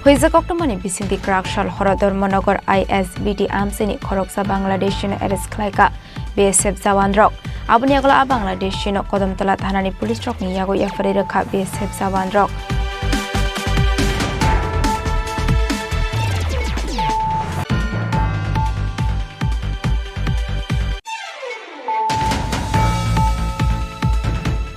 Huizakoktomani bisinti Krakshal Horodormonogor ISBT Amsini Khoroksa Bangladeshino Eres Klaika BSF Zawandrok Abuni agla Bangladeshino Kodomtala Thanani Police Rok ni yago yafari rekha BSF Zawandrok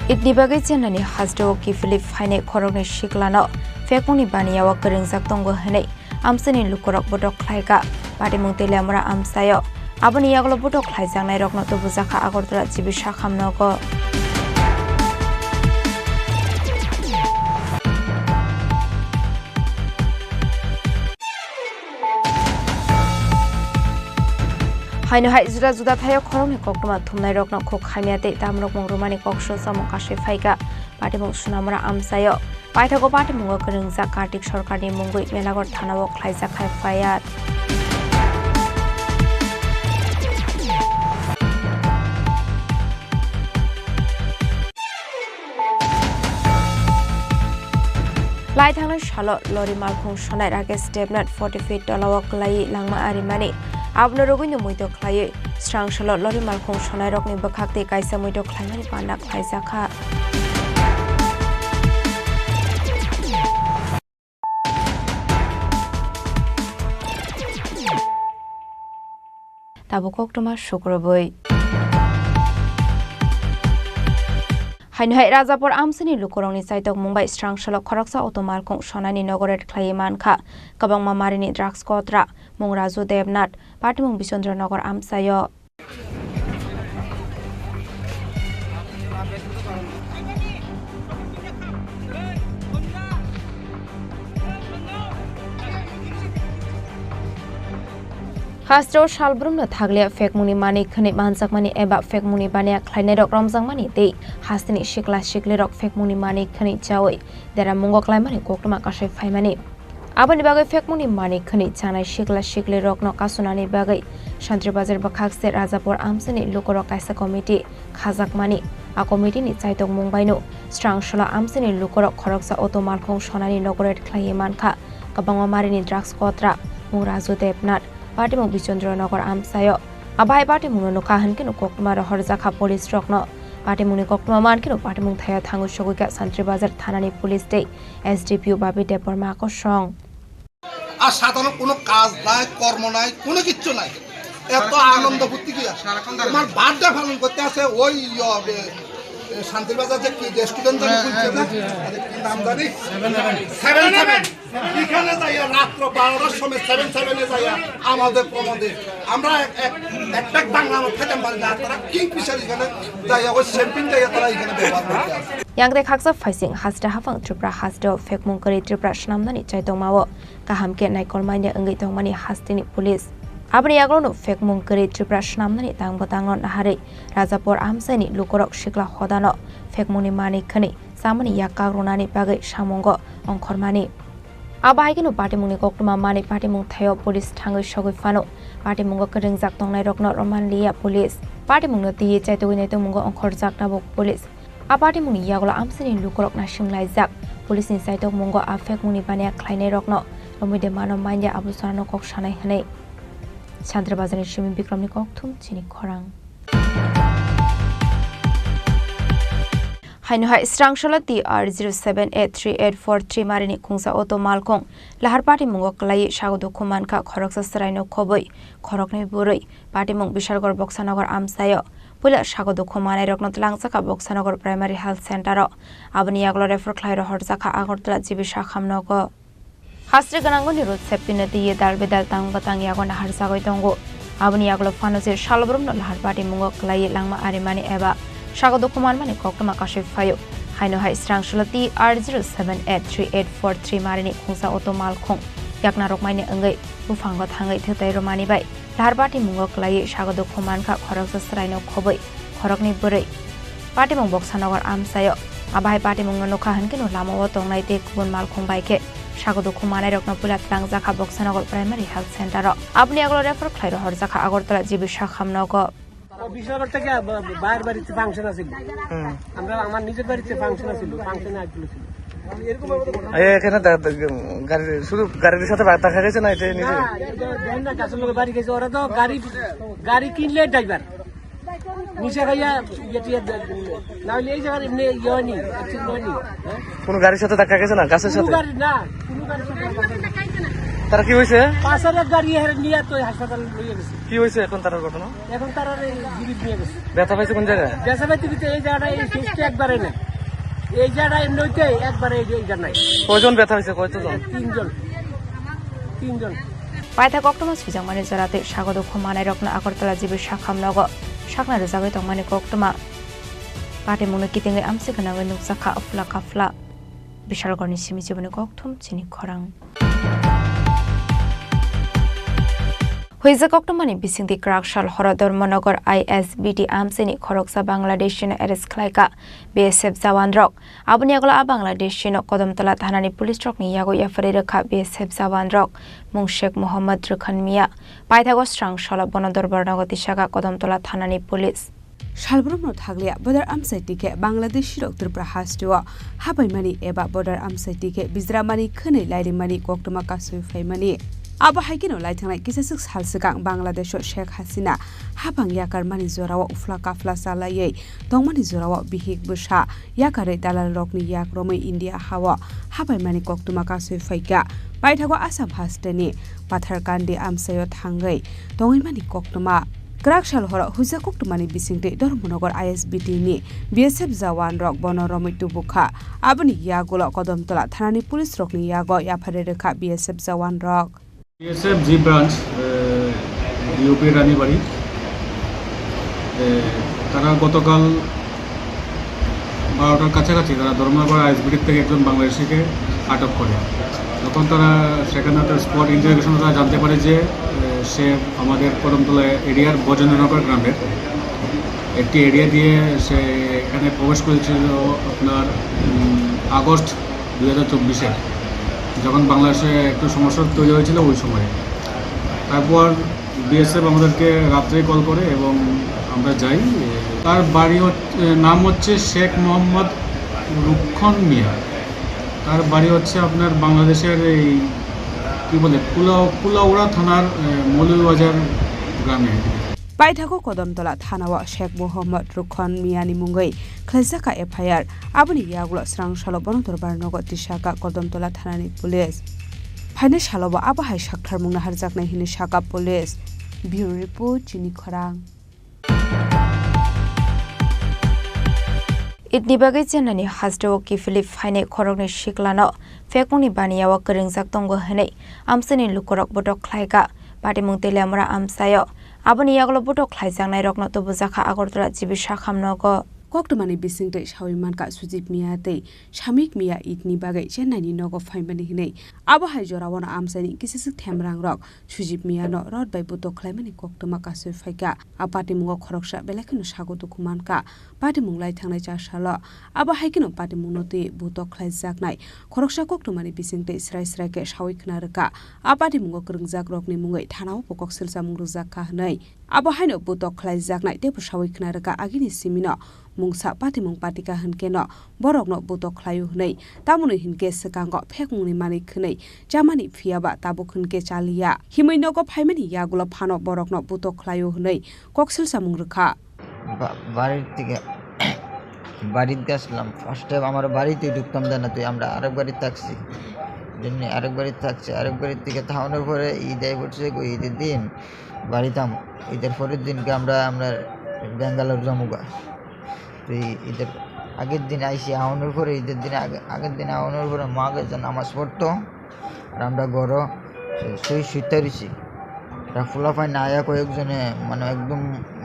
Idnibagai Jenani Hasdo ki Philip Haine Khorokni Shiklano Fekuni Baniyawa Keringsak Tonggo Hene Amsini Lukorok Bodok Klaika Patimung Telamura Amsayo Abuni Yaglo Bodok Klaisang Nai Rokno Tobuzaka Agortala Jibisha Khamnogo Haino hai juda thayo khorongni kokma thumnai rokno khok khaimiate tamrok mongrumani koksho samong kashe phaika patimung sunamra amsayo paithago patimung keringja kartik sarkarni mungui melagor thanao khlaija khai fayat Lai thangnai shalo lori malkhung sonai rakesh debnat 40 feet dolawak lai langma arimani Abno rogino muito khlaye strang shalo lori malkhung sonai rokni bakhakte kaisa muito khlaimani panda khlaijaka Tabukok toma shukraboi Hainhai Rajapur Amsini Lukorongni Saitok Mumbai Strang Shalo Khoroksa Automalkong Shonani Nogoret Khlayeman Kha Kabang Mamarini Drugs Kotra Mungraju Devnat Patimung Bisondra Nogor Amsayo Khastro Shalbrumna Thaglia Fekmuni Mani Khani Manjakmani Eba Fekmuni Bania Khlainedok Romjangmani Te Hastini Shikla Shiklerok Fekmuni Mani Khani Chawi Dera Mungo Klaimani Koktuma Kashe Faimani Abani Bagai Fekmuni Mani Khani Chanai Shikla Shiklerok no Kasunani Bagai Shantri Bazar Bakhakse Rajapur Amsini Lukorok Kaisa Committee Khajakmani A committee ni Chaitok Mumbai no Strang Shala Amsini Lukorok Khoroksa Automalkhong Shonani Nogoret Khlayeman Kha Kabangwa Marini Drugs Kotra Mungraju Devnat Patimung Bisondra Nogor Amsayo Abai Patimung no Kahan Kino Koktuma Horjaka Police Rokno Patimuni Koktuma Man Kino Patimung Thaya Thangu Shoguka Santri Bazar Thanani Police Day SDPU Babi Depor Mako Song আর সাধারণ কোনো কাজ নাই কর্ম নাই কোনো কিছু নাই এত আনন্দ ফুর্তি কি আমার বার্থডে পালন করতে আছে ওই শান্তির বাজার যে কি রেস্টুরেন্ট জানি খুলছে না কি নাম জানি 77 এখানে যাইয়া রাত্র 12টার সময় 77 এ যাইয়া আমাদের প্রমোদে আমরা একটা বাংলা খেতে পারি না তারা কিং ফিশার এখানে যাইয়া ওই শ্যাম্পিং যাইয়া তারা এখানে ব্যবহার করতে আছে Yang de khaksa faising hasda hafang tripra hasdo fekmung kari tripra shnamnani chaitongmawo kahamke naikolmaine angai tongmani hastini police Abni aglono fekmung kari tripra shnamnani tangbatangon nahari Rajapur Amsani Lukorok Shikla Hodano fekmuni mani khani samani yakagronani bagai shamongo ongkhormani Abaigino patimungni koktuma mani patimung thayo police thangoi shogoi fano patimungo kerengjak tongnai rokno romanlia police patimungno tiye chaitogoi tongmungo ongkhorjak nabok police Apati muni yagola amsini lukorok na shimlaijak police ni saitok mungo afek muni bania khlainai rokno romide mano manja abusarano kok shanai hane Chandra Bazani Shimi Bikramni kok thum chini khorang Haino hai strang shala TR078384 marini khungsa auto malkong lahar party mungo klai shagodo khuman kha khoroksa saraino khoboi khorokni buroi party mung bishargor boksanagar amsayo Pula shagodo khumanai rokno tlangchaka boksanagar primary health center abani yaglo refer khlairo horjaka agortala jibisha khamnogo Hasri ganango ni road safety nati ye dalbedal tangbatang yago na harsagoi tongo abani yaglo fanose shalbrum no lahar party mungo klai langma arimani eba Shagodo Kuman Mani Koktuma Kashif Fayo Haino Hai Strang Shulati R078384 Marini Khungsa Auto Malkhong Yakna Rokmaine Angai Bufango Thangai Thutai Romani Bai Larbati Mungo Klai Shagodo Kuman Ka Khoroksa Sraino Khoboi Khorokni Burei Party Mung Boksanagar Amsayo Abai Party Mung no Kahan Kino Lamo Tongnai Te Kubun Malkhong Baike Shagodo Kumanai Rokno Pulat Langzaka Boksanagar Primary Health Center Abni Aglo Refer Klairo Horzaka Agortala Jibisha Khamnogo Biswanath থেকে বাইরের বাড়িতে function আছিল আমরা আমার নিজের বাড়িতে function আছিল ফাংশনে আসছিল এখানে গাড়ি শুধু গাড়ির সাথে দেখা গেছে না এটা নিজে বাড়ি গেছে ওরা তো গাড়ি কিনলে ড্রাইভার নিশা খাইয়া না হলে এই জায়গার এমনি ইয়ে হয়নি অ্যাক্সিডেন্ট হয়নি। কোনো গাড়ির সাথে দেখা গেছে না গাছের সাথে গাড়ি না কোনো গাড়ির সাথে তারা কি হয়েছে পাশের এক গাড়ি নিয়ে তো হাসপাতালে নিয়ে গেছে। কি হয়েছে এখন তার ঘটনা এখন তারা জীবিত নিয়ে গেছে। ব্যথা পাইছে কোন জায়গায় দেশাবাতি এই জায়গাটা এই শেষটা একবারে না এই জায়গাটা এমনি হইতে একবারে এই জায়গা নাই। কয়জন ব্যথা হয়েছে কয়জন তিনজন পাইথা কক্টমা সুজাংমানি জরাতে স্বাগত খমানাই রকনা আগরতলা জিবি শাখাম নগ শাকনা রোজাগৈ তংমানি কক্টমা পাটে মুনো কিতেঙ্গে আমসে গনাঙ্গৈ নুকসাখা আফলা কাফলা বিশালগড়নি সিমি জীবনে কক্থম চিনি খরাং হইজা কক্টমানি বিসিংদি ক্রাকশাল হর ধর্মনগর ISBT আমসেনি খরকসা বাংলাদেশ এরেস খ্লাইকা BSF জাওয়ান রক আবনি আগলা বাংলাদেশ কদমতলা থানানি পুলিশ রক নি ইয়াগো ইয়াফারে রেখা BSF জাওয়ান রক মুং শেখ মোহাম্মদ রখান মিয়া পাইথাগো স্রাং সল বন দরবার নগতি শাখা কদমতলা থানানি পুলিশ সালব্রমno থাগলিয়া বর্ডার আমসাইটিকে বাংলাদেশি রক্তপ্রা হাস্টুয়া হাবাইমানি এবা বর্ডার আমসাইটিকে বিজরামানি খনে লাইরিমানি কক্টমা কাসুই ফাইমানি আবা হাইকিনো লাইথাंनाय किसेसुक सालसिगां बांग्लादेश शेख हासिना हाबां याकार मानि जराव उफ्ला काफला सालायै दंमानि जराव बिहिक बुसा याकारै दालाल रकनि याक रमै इंडिया हावा हाबाय मानि कक्तुमा कासुय फाइका बायथागो आसाम हास्टेनि पाथारकान्दी आमसायो थांगै दङै मानि कक्तुमा क्राकशाल हर हुजा कक्तुमानि बिसिंते धर्मनगर ISBT नि BSF जवान रक बन रमै तुबुखा आबनि यागोल कदमतला थानानि पुलिस रकनि यागो याफारे रेखा BSF जवान रक BSF জি ব্রাঞ্চ ডিওপি রানীবাড়ি তারা গতকাল 12টার কাছাকাছি তারা ধর্মনগর ISBT থেকে একজন বাংলাদেশিকে আটক করে। তখন তারা সেখানে তার স্পট ইন্টারোগেশন তারা জানতে পারে যে সে আমাদের কদমতলা এরিয়ার বজেন্দ্রনগর গ্রামের একটি এরিয়া দিয়ে সে এখানে প্রবেশ করেছিল আপনার আগস্ট 2024-এ যখন বাংলাদেশে একটু সমস্যা তৈরি হয়েছিল ওই সময়ে। তারপর BSF আমাদেরকে রাত্রেই কল করে এবং আমরা যাই। তার বাড়ি নাম হচ্ছে শেখ মোহাম্মদ রুক্ষণ মিয়া। তার বাড়ি হচ্ছে আপনার বাংলাদেশের এই কী বলে কুলাউড়া থানার মৌলভীবাজার গ্রামে। बायथागो कदमतला थानावा शेख मोहम्मद रुखन मियानि मुंगै खैजाका FIR आबनि यागुला स्रां सालो बनदरबार नगद दिशाका कदमतला थानानि पुलिस फाइने सालोबा आबाहाय साक्थार मुंना हारजाकनाय हिनि साका पुलिस ब्यूरो रिपोर्ट चिनि खरां इतनी बागै जेननानि हाजदो कि फिलिप फाइने खरगनि शिक्लानो फेकमुनि बानियावा करिंजाक दंगो हनै आमसनि लुकरक बटक ख्लाइगा पाटिमुं तेलामरा आमसायो आबनि यागलो बटक ख्लाइजांनाय रकनो तबुजाखा आगरतला जिबि शाखामनगो कक्टमानि बिसिंतै साविमानका सुजित मियातै सामिक मिया इतनि बागै चेन्नाइनि नगो फाइमानि हिनै आबाहाय जरावना आमसानि किसिसु थेमरां रक सुजित मियानो रड बाय बटक ख्लाइमानि कक्टमा कासु फाइका आपाति मुंगो खरकसा बेलेखनो सागो दुखुमानका पाति मुंलाय थांनाय चासालो आबाहायकिनो पाति मुंनोते बटक ख्लाइजाकनाय खरकसा कक्टमानि बिसिंतै स्राय स्रायके साविखना रका आपाति मुंगो करंजाक रकनि मुंगै थानाव पकक सिलसा मुंरुजाका हनै आबाहायनो बटक ख्लाइजाकनाय तेबो साविखना रका आगिनि सिमिनो मुंसा पातिमुं पातिका हनकेनो बरकनो बटक ख्लायु हनै तामुनो हिनके सकांगो फेकमुंनि मानि खनै जामानि फियाबा ताबो खनके चालिया हिमैनगो फाइमानि यागुलो फानो बरकनो बटक ख्लायु हनै कक्सिलसा मुंरुखा বাড়ির থেকে বাড়িতে আসলাম ফার্স্ট টাইম আমার বাড়িতে ঢুকতাম জানা তুই আমরা আরেক বাড়িতে থাকছি জন্য আরেক বাড়িতে থাকছি আরেক বাড়ির থেকে থাকানোর পরে ঈদ আই পড়ছে ঈদের দিন বাড়িতাম ঈদের পরের দিনকে আমরা বেঙ্গালোর জমুগা তো ঈদের আগের দিন আইসি আওয়ানোর পরে ঈদের দিন আগের দিন আওয়ানোর পরে মা গেছে নামাজ পড়তো আর আমরা গড় শুইতে রয়েছি ফুলাফাই না আয়া কয়েকজনে মানে একদম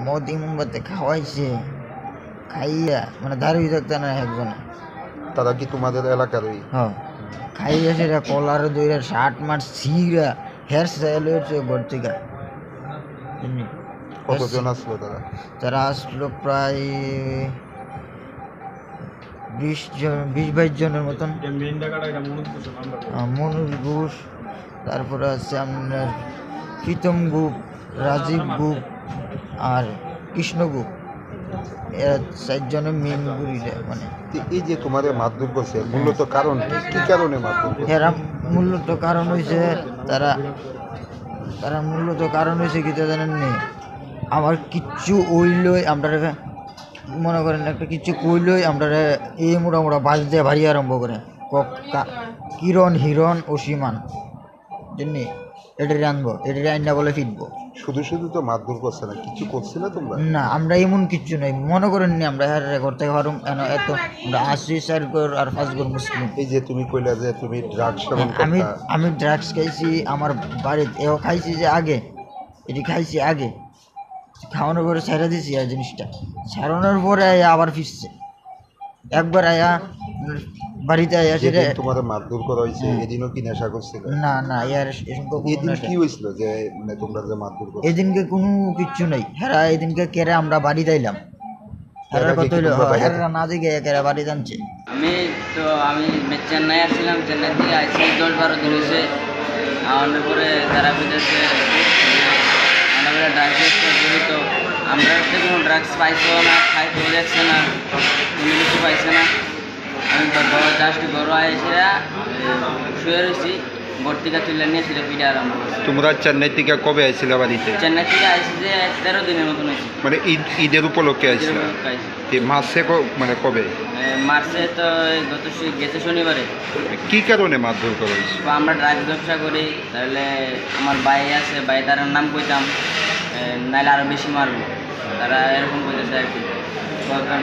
মদি মোমবাতি খাওয়াইছে খাইয়া মানে দাঁড়িয়ে থাকতে না একজনে। তারা কি তোমাদের এলাকারই? হ্যাঁ খাইয়া সেটা কলার দইরা শার্ট মার ছিঁড়া হেয়ার স্টাইল হয়েছে ঘর থেকে। কতজন আসলো তারা? তারা আসলো প্রায় 20-22 জনের মতন। মনুষ ঘোষ, তারপরে আছে আপনার প্রীতম গুপ, রাজীব গুপ আর কৃষ্ণ গুপ, এরা 4 জনে মেন গুরিলে মানে তো এই যে তোমাদের মারধর করছে মূলত কারণ কি কারণে মারধর করছে? এরা মূলত কারণ হয়েছে তারা মূলত কারণ হয়েছে কি জানেন নি, আমার কিচ্ছু ওইলই আমরা মনে করেন একটা কিছু কইলই আমরা এই মোটামোটা বাজ দিয়ে ভারী আরম্ভ করে কিরণ হিরণ ও সীমান জন্যে এটা আনবো এটা আইনা বলে ফিরবো। শুধু শুধু তো মারধর করছে না, কিছু করছে না তোমরা? না আমরা এমন কিচ্ছু নাই, মনে করেন নি আমরা ঘর থেকে হরম এত আমরা 80 ঘর আর 5 ঘর মুসলিম। এই যে তুমি কইলা যে তুমি ড্রাগস সেবন করতা, আমি ড্রাগস খাইছি আমার বাড়িতে, এও খাইছি যে আগে, এটি খাইছি আগে, খাওয়ানোর পরে ছেড়ে দিয়েছি আর জিনিসটা ছাড়ানোর পরে আবার ফিরছে একবার আয়া বাড়িতে আয়া সেটা। তোমার মারধর করা হয়েছে এদিনও কি নেশা করছিল? না না ইয়ার এদিন কি হয়েছিল যে মানে তোমরা যে মারধর করছো? এদিনকে কোনো কিচ্ছু নাই, হেরা এদিনকে কেরে আমরা বাড়িতে আইলাম, হেরা কত হইলো হেরা না দিকে কেরা বাড়ি জানছে। আমি চেন্নাই আসছিলাম, চেন্নাই থেকে আইসি 10-12 দিন হয়েছে। আমাদের পরে তারা বুঝেছে আমরা ড্রাগস জড়িত, আমরা কোনো ড্রাগস পাইছো না, খাইতেও দেখছে না, কোনো কিছু পাইছে না। আমি জাস্ট ঘর এসে শুয়ে রয়েছি, ঘর থেকে তুলে নিয়ে সেটা পিঠে আরম্ভ করছি। তোমরা চেন্নাই থেকে কবে আইছিলে বাড়িতে? চেন্নাই থেকে আইসি যে 13 দিনের মতন হয়েছে। মানে ঈদের উপলক্ষে আইছিল? মাসে মানে কবে? মার্চে তো গেছে শনিবারে। কি কারণে মারধর করা হয়েছে? আমরা ড্রাগস ব্যবসা করি, তাহলে আমার ভাই আছে, ভাই তার নাম কইতাম, নাহলে আরও বেশি মারবো, তারা এরকম কইতেছে আর কি।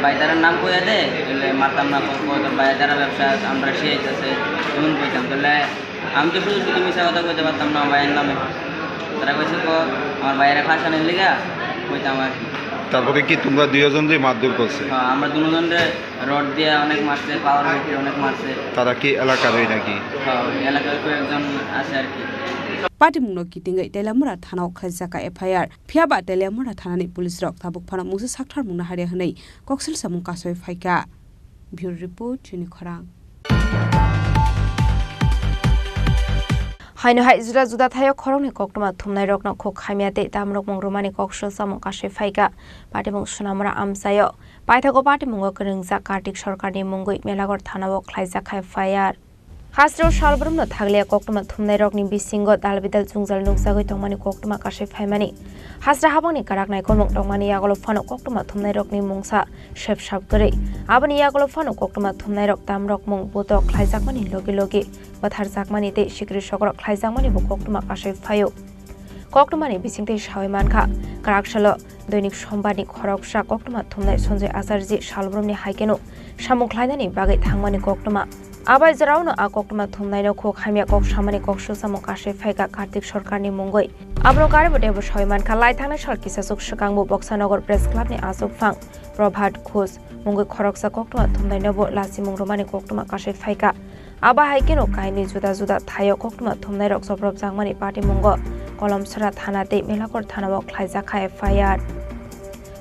বাইদারের নাম কইয়া দে, তাহলে মারতাম না, বাইদারা ব্যবসা আমরা শিখাইতেছে এমন কইতাম। তাহলে আমি তো শুধু শুধু মিশা কথা কইতে পারতাম না ভাইয়ের নামে। তারা কইছে আমার ভাইয়েরা ফাঁসানের লিগা কইতাম আর কি। তারপরে কি তোমরা 2 জন যে মারধর করছে? হ্যাঁ, আমরা 2 জনরে রড দিয়ে অনেক মারছে, পাওয়ার বেশি অনেক মারছে। তারা কি এলাকারই নাকি? হ্যাঁ, এলাকার কয়েকজন আছে আর কি। পাটিমুংনো কিটিংgai তেলামুরা থানাও খাইজাকা এফআইআর ফিয়াবা তেলামুরা থানাनि पुलिस रक थाबुक फाना मुसे साक्थार मुंना हारिया हनै कक्सेल सामुं कासय फाइका ब्युरो रिपोर्ट चुनि खरां हाइनो हाइ जुदा जुदा थायो खरंनि कक्टमा थुमनाय रकना खो खामियाते दामरक मंग्रमानि कक्सेल सामुं कासय फाइका पाटिमुं सुनामुरा आमसायो पाइथागो पाटिमुंगो करंजा कार्तिक सरकारनि मुंगै मेलागर थानाव खाइजाका एफआइआर हास्रो सालब्रमनो थागलिया कक्टमा थुमनाय रकनि बिसिंगो दालबिदाल जुंजाल नुकजागै तंमानि कक्टमा कासै फाइमानि हास्रा हाबांनि काराकनाय करमक तंमानि यागलो फानो कक्टमा थुमनाय रकनि मुंसा शेपसाब गरै आबनि यागलो फानो कक्टमा थुमनाय रक दामरक मुं बोतो ख्लाइजाकमानि लगे लगे बाथार जाकमानि ते सिक्रि सगर ख्लाइजाकमानि बो कक्टमा कासै फायो कक्टमानि बिसिंते सावै मानखा काराकसालो दैनिक समबारनि खरकसा कक्टमा थुमनाय सन्जय आचार्य सालब्रमनि हाइकेनो सामुं ख्लाइनानि बागै थांमानि कक्टमा आबाय जरावनो आ कक्टमा थुमनायनो खो खामिया कक सामानि कक्सो सामो कासै फाइका कार्तिक सरकारनि मुंगै आब्रो कारेबटेबो सयमानखा लाइथांनाय सरकिसा सुक सकांगबो बक्सानगर प्रेस क्लाबनि आसुकफां प्रभात घोष मुंगै खरकसा कक्टमा थुमनायनोबो लासि मुंग्रमानि कक्टमा कासै फाइका आबा हाइकेनो काइनि जुदा जुदा थायो कक्टमा थुमनाय रक सब्रब जांमानि पार्टी मुंग कलमसरा थानाते मेलाकर थानाव ख्लाइजाखा एफआइआर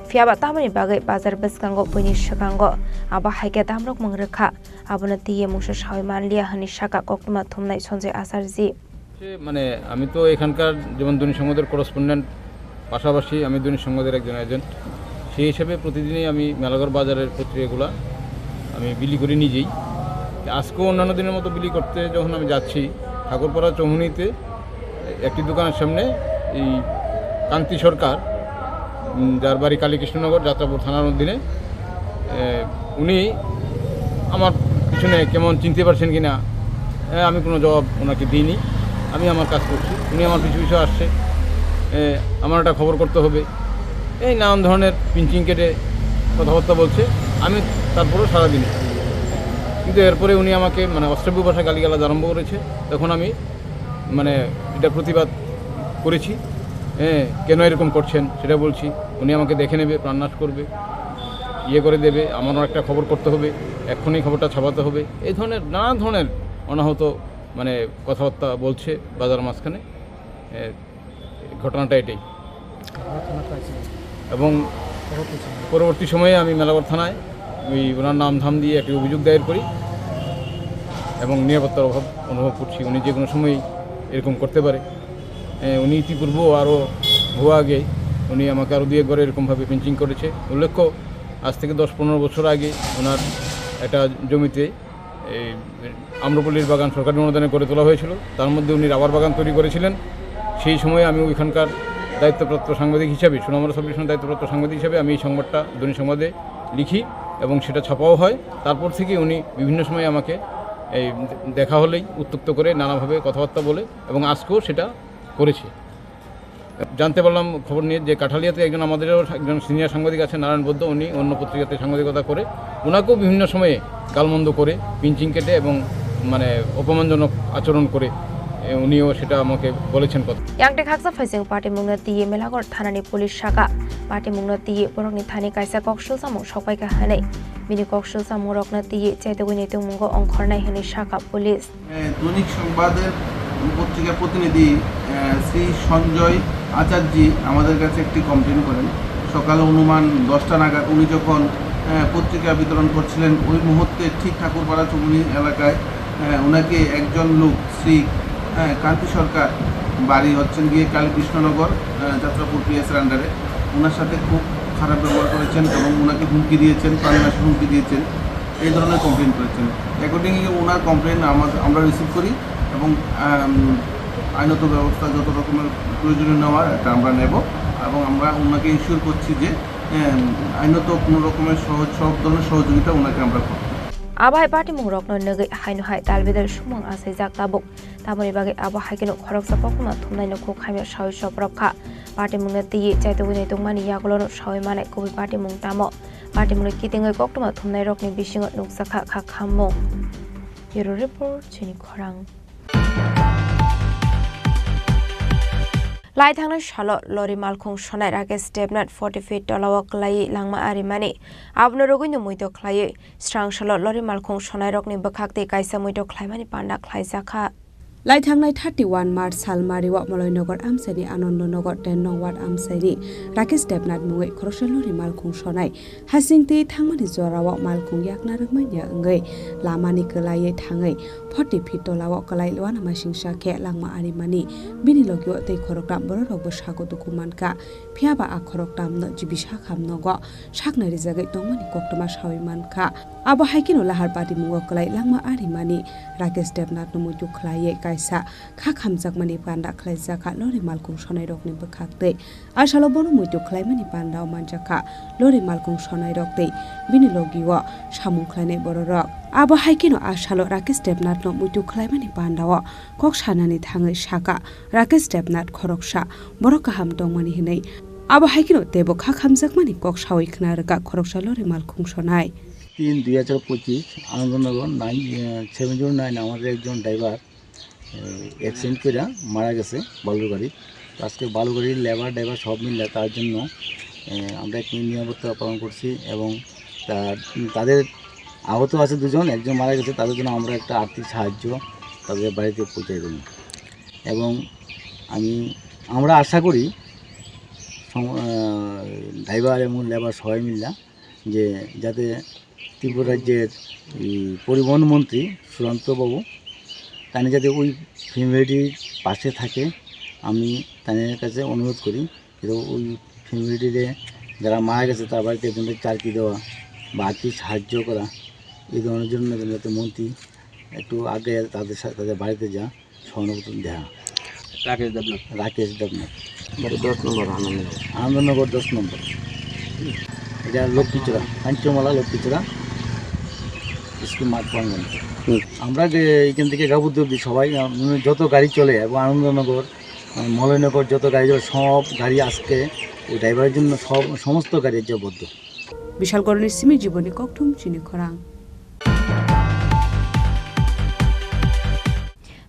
फियाबा तामानि बागै बाजार बेसकांगो बयनि सकांगो आबा हाइके दामरक मंग्रखा आबनो तिये मुसे सावै मानलिया हनि शाका कक्टमा थुमनाय सन्जय आचार्य মানে আমি তো এখানকার যেমন দৈনিক সংবাদের করেসপন্ডেন্ট, পাশাপাশি আমি দৈনিক সংবাদের একজন এজেন্ট, সেই হিসেবে প্রতিদিনই আমি মেলাঘর বাজারের পত্রিকাগুলো আমি বিলি করি নিজেই। আজকেও অন্যান্য দিনের মতো বিলি করতে যখন আমি যাচ্ছি ঠাকুরপাড়া চৌমুহনীতে একটি দোকানের সামনে এই কান্তি সরকার, যার বাড়ি কালীকৃষ্ণনগর যাত্রাপুর থানার অধীনে, উনি আমার পিছনে কেমন চিনতে পারছেন কি না আমি কোনো জবাব ওনাকে দিইনি। আমি আমার কাজ করছি, উনি আমার পিছু পিছু আসছে, আমার একটা খবর করতে হবে, এই নানান ধরনের পিঞ্চিং কেটে কথাবার্তা বলছে। আমি তারপরেও সারাদিন, কিন্তু এরপরে উনি আমাকে মানে অশ্রাব্য ভাষায় গালিগালাজ আরম্ভ করেছে। তখন আমি মানে এটা প্রতিবাদ করেছি, কেন এরকম করছেন সেটা বলছি। উনি আমাকে দেখে নেবে, প্রাণনাশ করবে, ইয়ে করে দেবে, আমারও একটা খবর করতে হবে, এক্ষুনি খবরটা ছাপাতে হবে, এই ধরনের নানা ধরনের অনাহত মানে কথাবার্তা বলছে বাজার মাঝখানে। ঘটনাটা এটাই। এবং পরবর্তী সময়ে আমি মেলাঘর থানায় ওনার নাম ধাম দিয়ে একটি অভিযোগ দায়ের করি এবং নিরাপত্তার অভাব অনুভব করছি। উনি যে কোনো সময় এরকম করতে পারে। উনি ইতিপূর্বেও আরও ভুয়া আগে উনি আমাকে আরও 2 একবার এরকমভাবে পিঞ্চিং করেছে। উল্লেখ্য আজ থেকে 10-15 বছর আগে ওনার একটা জমিতে এই আম্রপল্লীর বাগান সরকারি অনুদানে করে তোলা হয়েছিল। তার মধ্যে উনি রাবার বাগান তৈরি করেছিলেন। সেই সময়ে আমি ওইখানকার দায়িত্বপ্রাপ্ত সাংবাদিক হিসাবে, সোনামুড়া সাব ডিভিশনের দায়িত্বপ্রাপ্ত সাংবাদিক হিসাবে আমি এই সংবাদটা দৈনিক সংবাদে লিখি এবং সেটা ছাপাও হয়। তারপর থেকে উনি বিভিন্ন সময় আমাকে এই দেখা হলেই উত্ত্যক্ত করে নানাভাবে কথাবার্তা বলে এবং আজকেও সেটা করেছে। জানতে পারলাম খবর নিয়ে যে কাঠালিয়াতে আমাদেরও একজন সিনিয়র সাংবাদিক আছে নারায়ণ বৈদ্য, উনি অন্য পত্রিকাতে সাংবাদিকতা করে, ওনাকেও বিভিন্ন সময়ে গালমন্দ করে পিঞ্চিং কেটে এবং মানে অপমানজনক আচরণ করে উনিও সেটা আমাকে বলেছেন কথা। Yang dekaksa faising party mungna tiye melagor thanani police shaka party mungna tiye borokni thani kaisa kokshul samung sokpai ka hanai bini kokshul samung rokna tiye chaitoguni tung mungo ongkhornai hani shaka police দৈনিক সংবাদের পত্রিকার প্রতিনিধি শ্রী সঞ্জয় আচার্যি আমাদের কাছে একটি complain করেন। সকালে অনুমান 10টা নাগাদ উনি যখন পত্রিকা বিতরণ করছিলেন ওই মুহূর্তে ঠিক ঠাকুরপাড়া চুমনি এলাকায় ওনাকে একজন লোক শ্রী কান্তি সরকার, বাড়ি হচ্ছেন গিয়ে কালীকৃষ্ণনগর যাত্রাপুর পিএসের আন্ডারে, ওনার সাথে খুব খারাপ ব্যবহার করেছেন এবং ওনাকে হুমকি দিয়েছেন, প্রাণনাশের হুমকি দিয়েছেন, এই ধরনের কমপ্লেন করেছেন। অ্যাকর্ডিংলি ওনার কমপ্লেন আমরা রিসিভ করি এবং আইনত ব্যবস্থা যত রকমের প্রয়োজনীয় নেওয়ার এটা আমরা নেব এবং আমরা ওনাকে ইনশিওর করছি যে আইনত কোনো রকমের সব ধরনের সহযোগিতা ওনাকে আমরা করব। Abahai party mung rokno nege hainu hai dalbeder sumang asai jak tabuk taboni bage abahai kino khoroksa pokma thumnai no khokhaime shawi shoprokha party mung tiye chaitoguni tungmani yagolono shawi mane kobi party mung tamo party mung kitingoi koktoma thumnai rokni bisingo nuksakha kha khammo Bureau report chini khorang Lai thangna shalo lori malkhung shonai Rakesh Devnath 40 feet dolawak lai langma arimani abno roguino muito khlai strang shalo lori malkhung shonai rokni bakhakte kaisa muito khlaimani panda khlai jakha Laithangnai 31 March Salmariwa Maloinagar Amsani Anandanagar 10 Nong Ward Amsani Rakesh Devnath mungai khoroselori malkhung shonai hasingti thangmani jorawa malkhung yakna rangmanya ngai lamani kelai thangai 40 feet tolawa kalai lwana masingsa khe langma arimani bini logyo tei khorokram borok bo sago dokumanka phiaba a khoroktam no jibisa khamnogo saknai rijagai tongmani koktoma sawimanka abo haikino lahar pati mungo kalai langma arimani Rakesh Devnath no muju khlai kaisa kha khamjakmani panda khlaijaka lori malkhung sonai rokni bakhakte asalo bono muitu khlaimani panda manjaka lori malkhung sonai rokte bini logiwa samung khlainai borok abo haikino asalo Rakesh Devnath no muitu khlaimani panda o kok sanani thangai saka Rakesh Devnath khoroksa borok kaham tongmani hinai abo haikino tebo kha khamjakmani kok sawai khnaraka khoroksa lori malkhung sonai 3/2025 Anandanagar 709 আমাদের একজন driver accident করে মারা গেছে বালুগাড়ি। আজকে বালুগাড়ির labour driver সব মিলে তার জন্য আমরা একটি নিরাপত্তা পালন করছি এবং তাদের আহত আছে দুজন, একজন মারা গেছে, তাদের জন্য আমরা একটা আর্থিক সাহায্য তাদের বাড়িতে পৌঁছে দেব এবং আমরা আশা করি ড্রাইভার এবং লেবার সবাই মিলে যে যাতে ত্রিপুরা রাজ্যের পরিবহন মন্ত্রী সুশান্ত বাবু তানি যাতে ওই ফ্যামিলিটির পাশে থাকে আমি তাদের কাছে অনুরোধ করি যে ওই ফ্যামিলিটিতে যারা মারা গেছে তার বাড়িতে একজনকে চাকরি দেওয়া বা আর্থিক সাহায্য করা এই ধরনের জন্য যাতে মন্ত্রী একটু আগে তাদের বাড়িতে যা সহানুভূতি দেওয়া। রাকেশ দেবনাথ 10 নম্বর আনন্দনগর 10 নম্বর এটা লক্ষ্মীচূড়া পাঞ্চমালা লক্ষ্মীচূড়া স্কুল মাঠ প্রাঙ্গণ। আমরা এখান থেকে গাবুদ্দি অব্দি সবাই যত গাড়ি চলে এবং আনন্দনগর মলয়নগর যত গাড়ি চলে সব গাড়ি আজকে ওই ড্রাইভারের জন্য সমস্ত গাড়ি জবদ্ধ। বিশাল করণের সিমি জীবনী ককঠুম চিনি খরাং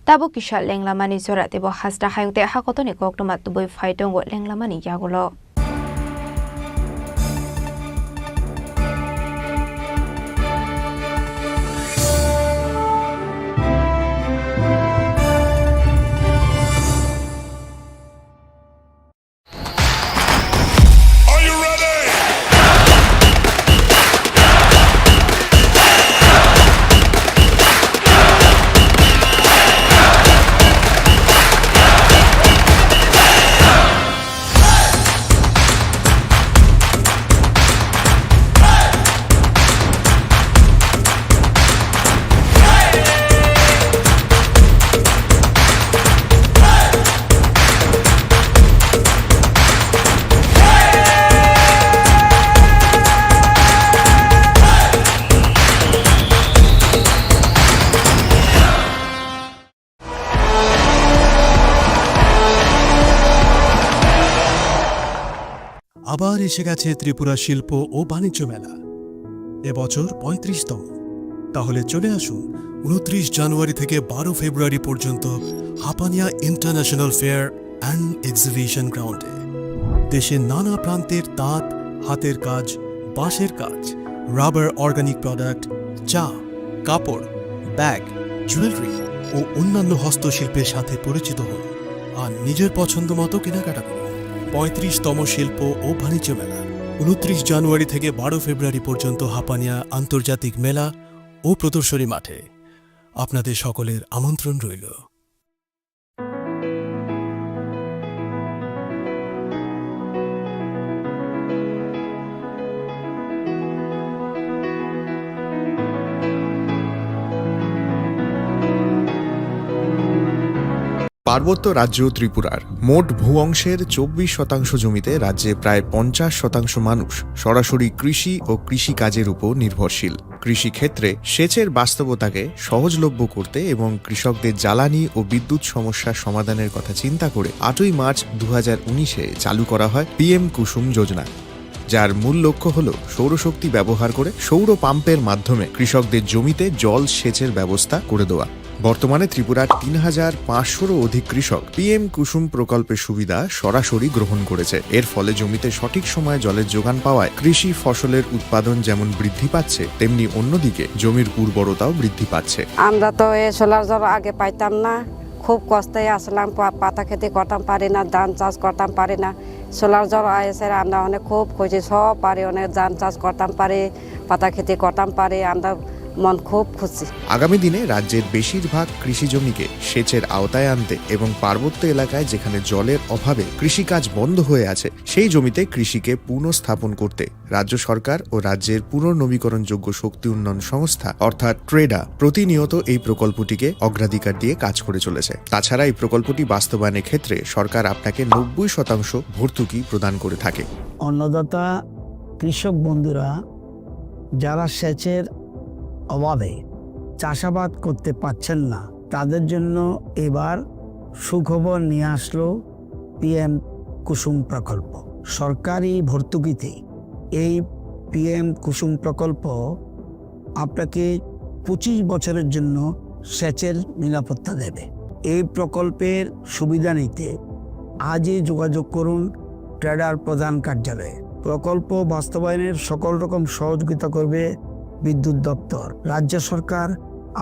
Tabo kisha lenglamani zora tebo hasda hayungte hakotoni koktoma tuboi faitongo lenglamani yagulo আবার এসে গেছে ত্রিপুরা শিল্প ও বাণিজ্য মেলা, এবছর 35তম। তাহলে চলে আসুন 29 জানুয়ারি থেকে 12 ফেব্রুয়ারি পর্যন্ত Hapania international fair and exhibition গ্রাউন্ডে। দেশের নানা প্রান্তের তাঁত, হাতের কাজ, বাঁশের কাজ, রাবার অর্গানিক প্রোডাক্ট, চা, কাপড়, ব্যাগ, জুয়েলারি ও অন্যান্য হস্তশিল্পের সাথে পরিচিত হন আর নিজের পছন্দ মতো কেনাকাটা করুন। 35তম শিল্প ও বাণিজ্য মেলা 29 জানুয়ারি থেকে 12 ফেব্রুয়ারি পর্যন্ত হাপানিয়া আন্তর্জাতিক মেলা ও প্রদর্শনী মাঠে। আপনাদের সকলের আমন্ত্রণ রইল। পার্বত্য রাজ্য ত্রিপুরার মোট ভূ অংশের 24% জমিতে রাজ্যে প্রায় 50% মানুষ সরাসরি কৃষি ও কৃষিকাজের উপর নির্ভরশীল। কৃষিক্ষেত্রে সেচের বাস্তবতাকে সহজলভ্য করতে এবং কৃষকদের জ্বালানি ও বিদ্যুৎ সমস্যার সমাধানের কথা চিন্তা করে 8ই মার্চ 2019-এ চালু করা হয় PM কুসুম যোজনা, যার মূল লক্ষ্য হল সৌরশক্তি ব্যবহার করে সৌর পাম্পের মাধ্যমে কৃষকদের জমিতে জল সেচের ব্যবস্থা করে দেওয়া। বর্তমানে ত্রিপুরার 3500-রও অধিক কৃষক PM কুসুম প্রকল্পের সুবিধা সরাসরি গ্রহণ করেছে। এর ফলে জমিতে সঠিক সময়ে জলের যোগান পাওয়ায় কৃষি ফসলের উৎপাদন যেমন বৃদ্ধি পাচ্ছে, তেমনি অন্যদিকে জমির উর্বরতাও বৃদ্ধি পাচ্ছে। আমরা তো এই সোলার জল আগে পাইতাম না, খুব কষ্টে আসলাম, পাতা খেতে করতাম পারি না, ধান চাষ করতাম পারি না। সোলার জল এসে আমরা অনেক খুব খুশি, সব পারি, অনেক ধান চাষ করতাম পারি, পাতা খেতে করতাম পারি, আমরা মন খুব খুশি। আগামী দিনে রাজ্যের বেশিরভাগ কৃষি জমিকে সেচের আওতায় আনতে এবং পার্বত্য এলাকায় যেখানে জলের অভাবে কৃষিকাজ বন্ধ হয়ে আছে, সেই জমিতে কৃষিকে পুনঃস্থাপন করতে রাজ্য সরকার ও রাজ্যের পুনর্নবীকরণযোগ্য শক্তি উন্নয়ন সংস্থা অর্থাৎ ট্রেডা প্রতিনিয়ত এই প্রকল্পটিকে অগ্রাধিকার দিয়ে কাজ করে চলেছে। তাছাড়া এই প্রকল্পটি বাস্তবায়নের ক্ষেত্রে সরকার আপনাকে 90% ভর্তুকি প্রদান করে থাকে। অন্নদাতা কৃষক বন্ধুরা যারা সেচের অভাবে চাষাবাদ করতে পারছেন না, তাদের জন্য এবার সুখবর নিয়ে আসলো PM কুসুম প্রকল্প। সরকারি ভর্তুকিতে এই PM কুসুম প্রকল্প আপনাকে 25 বছরের জন্য সেচের নিরাপত্তা দেবে। এই প্রকল্পের সুবিধা নিতে আজই যোগাযোগ করুন ট্রেডার প্রধান কার্যালয়ে। প্রকল্প বাস্তবায়নের সকল রকম সহযোগিতা করবে বিদ্যুৎ দপ্তর। রাজ্য সরকার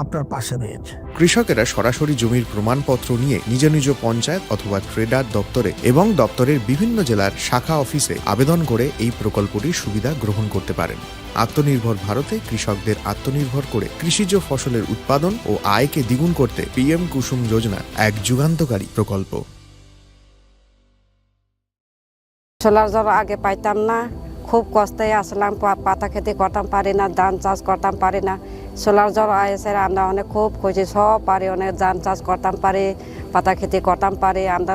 আপনার পাশে রয়েছে। কৃষকেরা সরাসরি জমির প্রমাণপত্র নিয়ে নিজ নিজ পঞ্চায়েত অথবা ট্রেডার দপ্তরে এবং দপ্তরের বিভিন্ন জেলার শাখা অফিসে আবেদন করে এই প্রকল্পটির সুবিধা গ্রহণ করতে পারেন। আত্মনির্ভর ভারতে কৃষকদের আত্মনির্ভর করে কৃষিজ ফসলের উৎপাদন ও আয়কে দ্বিগুণ করতে PM কুসুম যোজনা এক যুগান্তকারী প্রকল্প। সোলার জল আগে পাইতাম না, খুব কষ্টে আসলাম, পাতা খেতে করতাম পারি না, ধান চাষ করতাম পারি না। সোলার জল এসে আমরা অনেক খুব খুশি, সব পারি, অনেক ধান চাষ করতাম পারি, পাতা খেতে করতাম পারি, আমরা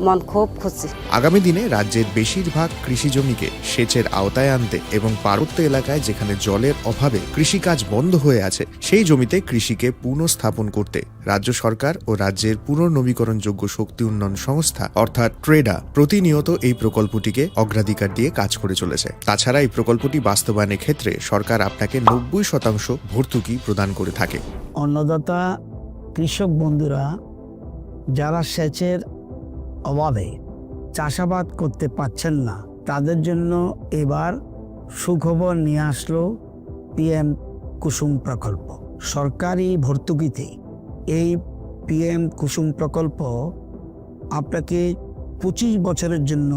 মন খুব খুশি। আগামী দিনে রাজ্যের বেশিরভাগ কৃষি জমিকে সেচের আওতায় আনতে এবং পার্বত্য এলাকায় যেখানে জলের অভাবে কৃষিকাজ বন্ধ হয়ে আছে, সেই জমিতে কৃষিকে পুনঃস্থাপন করতে রাজ্য সরকার ও রাজ্যের পুনর্নবীকরণযোগ্য শক্তি উন্নয়ন সংস্থা অর্থাৎ ট্রেডা প্রতিনিয়ত এই প্রকল্পটিকে অগ্রাধিকার দিয়ে কাজ করে চলেছে। তাছাড়া এই প্রকল্পটি বাস্তবায়নের ক্ষেত্রে সরকার আপনাকে 90% ভর্তুকি প্রদান করে থাকে। অন্নদাতা কৃষক বন্ধুরা যারা সেচের অভাবে চাষাবাদ করতে পারছেন না, তাদের জন্য এবার সুখবর নিয়ে আসলো PM কুসুম প্রকল্প। সরকারি ভর্তুকিতে এই PM কুসুম প্রকল্প আপনাকে 25 বছরের জন্য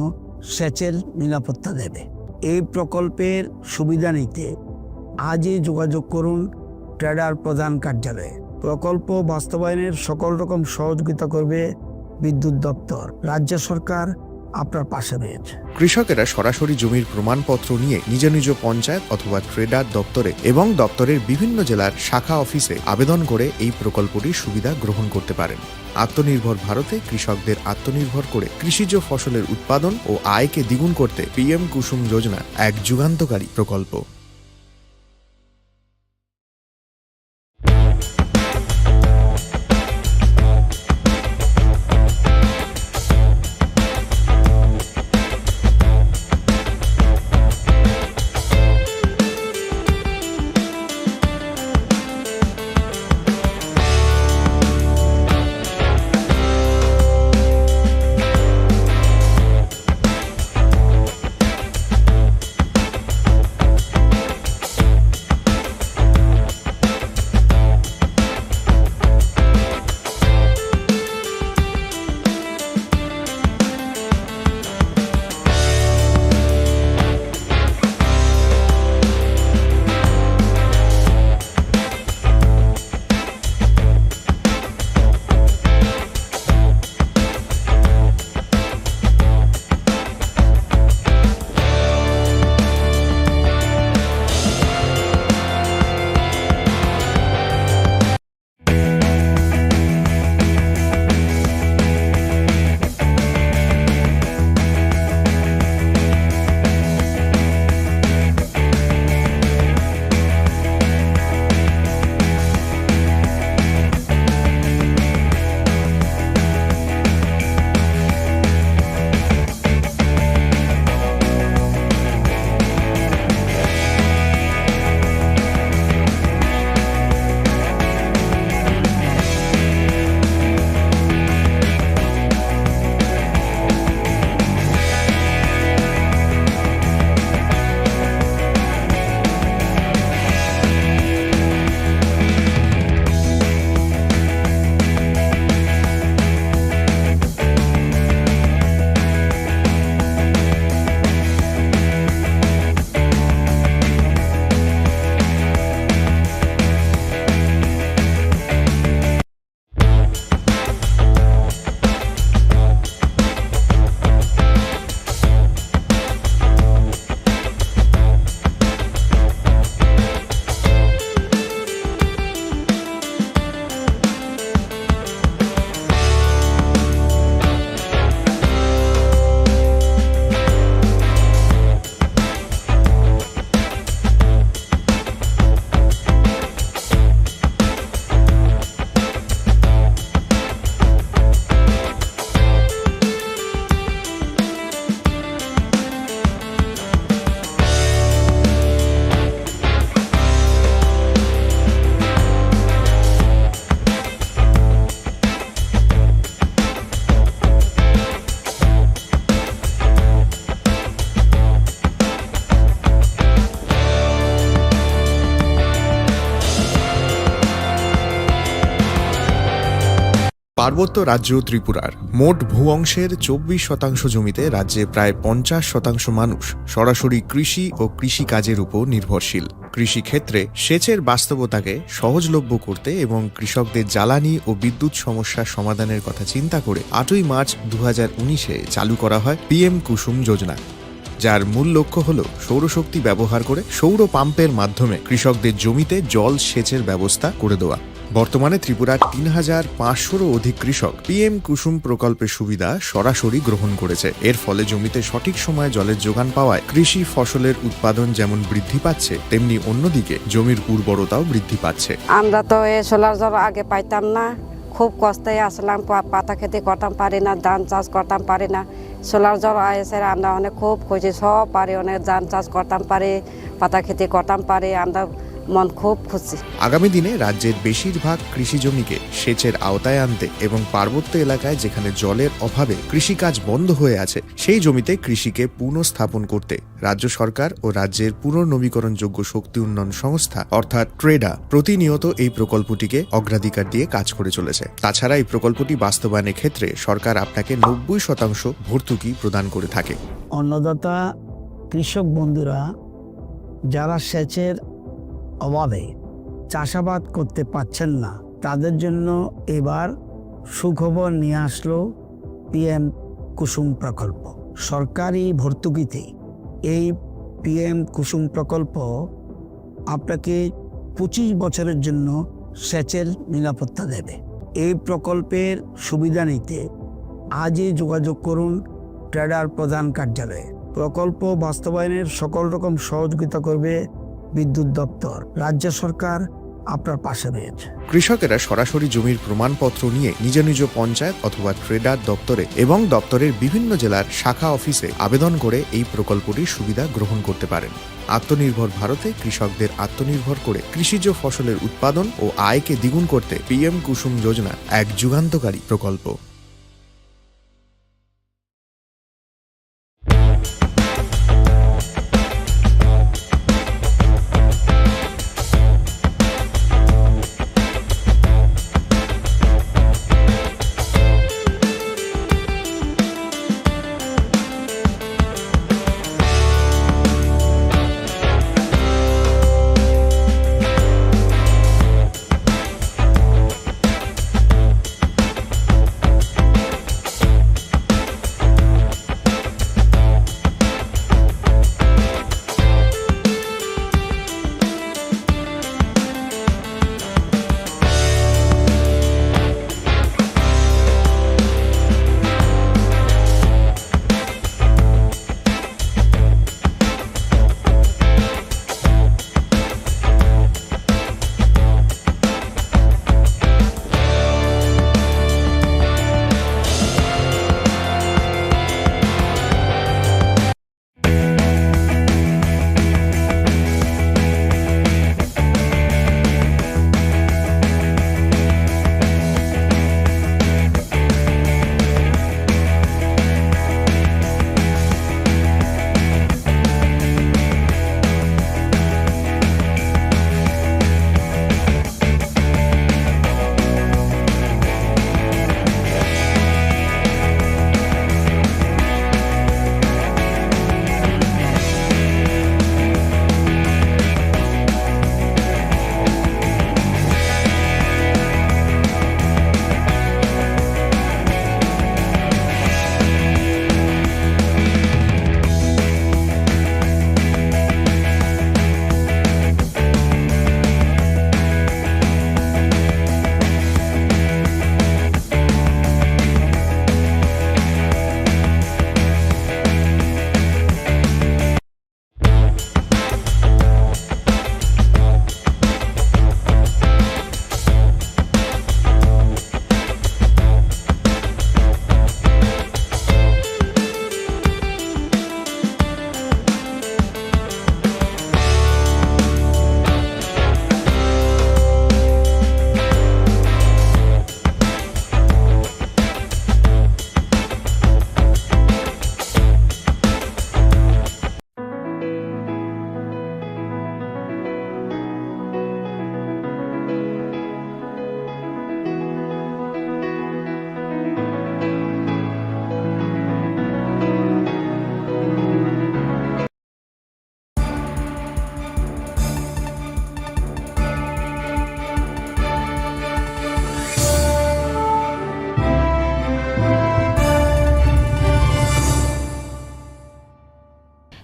সেচের নিরাপত্তা দেবে। এই প্রকল্পের সুবিধা নিতে আজই যোগাযোগ করুন ট্রেডার প্রধান কার্যালয়ে। প্রকল্প বাস্তবায়নের সকল রকম সহযোগিতা করবে বিদ্যুৎ দপ্তর। রাজ্য সরকার আপনার পাশে রয়েছে। কৃষকেরা সরাসরি জমির প্রমাণপত্র নিয়ে নিজ নিজ পঞ্চায়েত অথবা ট্রেডার দপ্তরে এবং দপ্তরের বিভিন্ন জেলার শাখা অফিসে আবেদন করে এই প্রকল্পটির সুবিধা গ্রহণ করতে পারেন। আত্মনির্ভর ভারতে কৃষকদের আত্মনির্ভর করে কৃষিজ ফসলের উৎপাদন ও আয়কে দ্বিগুণ করতে PM কুসুম যোজনা এক যুগান্তকারী প্রকল্প। পার্বত্য রাজ্য ত্রিপুরার মোট ভূ অংশের 24% জমিতে রাজ্যে প্রায় 50% মানুষ সরাসরি কৃষি ও কৃষিকাজের উপর নির্ভরশীল। কৃষিক্ষেত্রে সেচের বাস্তবতাকে সহজলভ্য করতে এবং কৃষকদের জ্বালানি ও বিদ্যুৎ সমস্যার সমাধানের কথা চিন্তা করে 8ই মার্চ 2019-এ চালু করা হয় PM কুসুম যোজনা, যার মূল লক্ষ্য হল সৌরশক্তি ব্যবহার করে সৌর পাম্পের মাধ্যমে কৃষকদের জমিতে জল সেচের ব্যবস্থা করে দেওয়া। বর্তমানে ত্রিপুরার 3500-রও অধিক কৃষক PM কুসুম প্রকল্পের সুবিধা সরাসরি গ্রহণ করেছে। এর ফলে জমিতে সঠিক সময়ে জলের যোগান পাওয়ায় কৃষি ফসলের উৎপাদন যেমন বৃদ্ধি পাচ্ছে, তেমনি অন্যদিকে জমির উর্বরতাও বৃদ্ধি পাচ্ছে। আমরা তো এই সোলার জল আগে পাইতাম না, খুব কষ্টে আসলাম, পাতা খেতে করতাম পারি না, ধান চাষ করতাম পারি না। সোলার জল এসে আমরা অনেক খুব খুশি, সব পারি, অনেক ধান চাষ করতাম পারি, পাতা খেতে করতাম পারি, আমরা মন খুব খুশি। আগামী দিনে রাজ্যের বেশিরভাগ কৃষি জমিকে সেচের আওতায় আনতে এবং পার্বত্য এলাকায় যেখানে জলের অভাবে কৃষিকাজ বন্ধ হয়ে আছে সেই জমিতে কৃষিকে পুনঃস্থাপন করতে রাজ্য সরকার ও রাজ্যের পুনর্নবীকরণযোগ্য শক্তি উন্নয়ন সংস্থা অর্থাৎ ট্রেডা প্রতিনিয়ত এই প্রকল্পটিকে অগ্রাধিকার দিয়ে কাজ করে চলেছে। তাছাড়া এই প্রকল্পটি বাস্তবায়নের ক্ষেত্রে সরকার আপনাকে 90% ভর্তুকি প্রদান করে থাকে। অন্নদাতা কৃষক বন্ধুরা যারা সেচের অভাবে চাষাবাদ করতে পারছেন না, তাদের জন্য এবার সুখবর নিয়ে আসলো PM কুসুম প্রকল্প। সরকারি ভর্তুকিতে এই PM কুসুম প্রকল্প আপনাকে 25 বছরের জন্য সেচের নিরাপত্তা দেবে। এই প্রকল্পের সুবিধা নিতে আজই যোগাযোগ করুন ট্রেডার প্রধান কার্যালয়ে। প্রকল্প বাস্তবায়নের সকল রকম সহযোগিতা করবে বিদ্যুৎ দপ্তর। রাজ্য সরকার আপনার পাশে রয়েছে। কৃষকেরা সরাসরি জমির প্রমাণপত্র নিয়ে নিজ নিজ পঞ্চায়েত অথবা ট্রেডার দপ্তরে এবং দপ্তরের বিভিন্ন জেলার শাখা অফিসে আবেদন করে এই প্রকল্পটির সুবিধা গ্রহণ করতে পারেন। আত্মনির্ভর ভারতে কৃষকদের আত্মনির্ভর করে কৃষিজ ফসলের উৎপাদন ও আয়কে দ্বিগুণ করতে PM কুসুম যোজনা এক যুগান্তকারী প্রকল্প।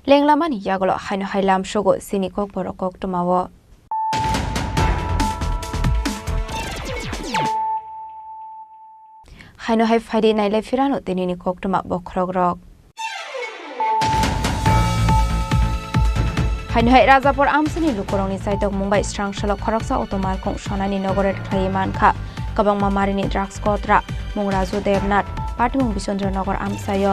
লেংলামানি ইয়াগল হাইন হাইলাম সগো সিনি কক বড় cock টমাও হাইন high ফাইডি নাইলাই ফিরানো তিনিনি cock টমা বখরক rock হাইন high Rajapur আমসিনি লুকরংনি সাইতক Mumbai স্রাংশাল খরকসা অটোমালকং সনানি নগরের খাইমানখা কবং মামারিনি ড্রাগস কত্রা মুংরাজু দেবনাথ পাটিমুং বিচন্দ্রনগর আমসায়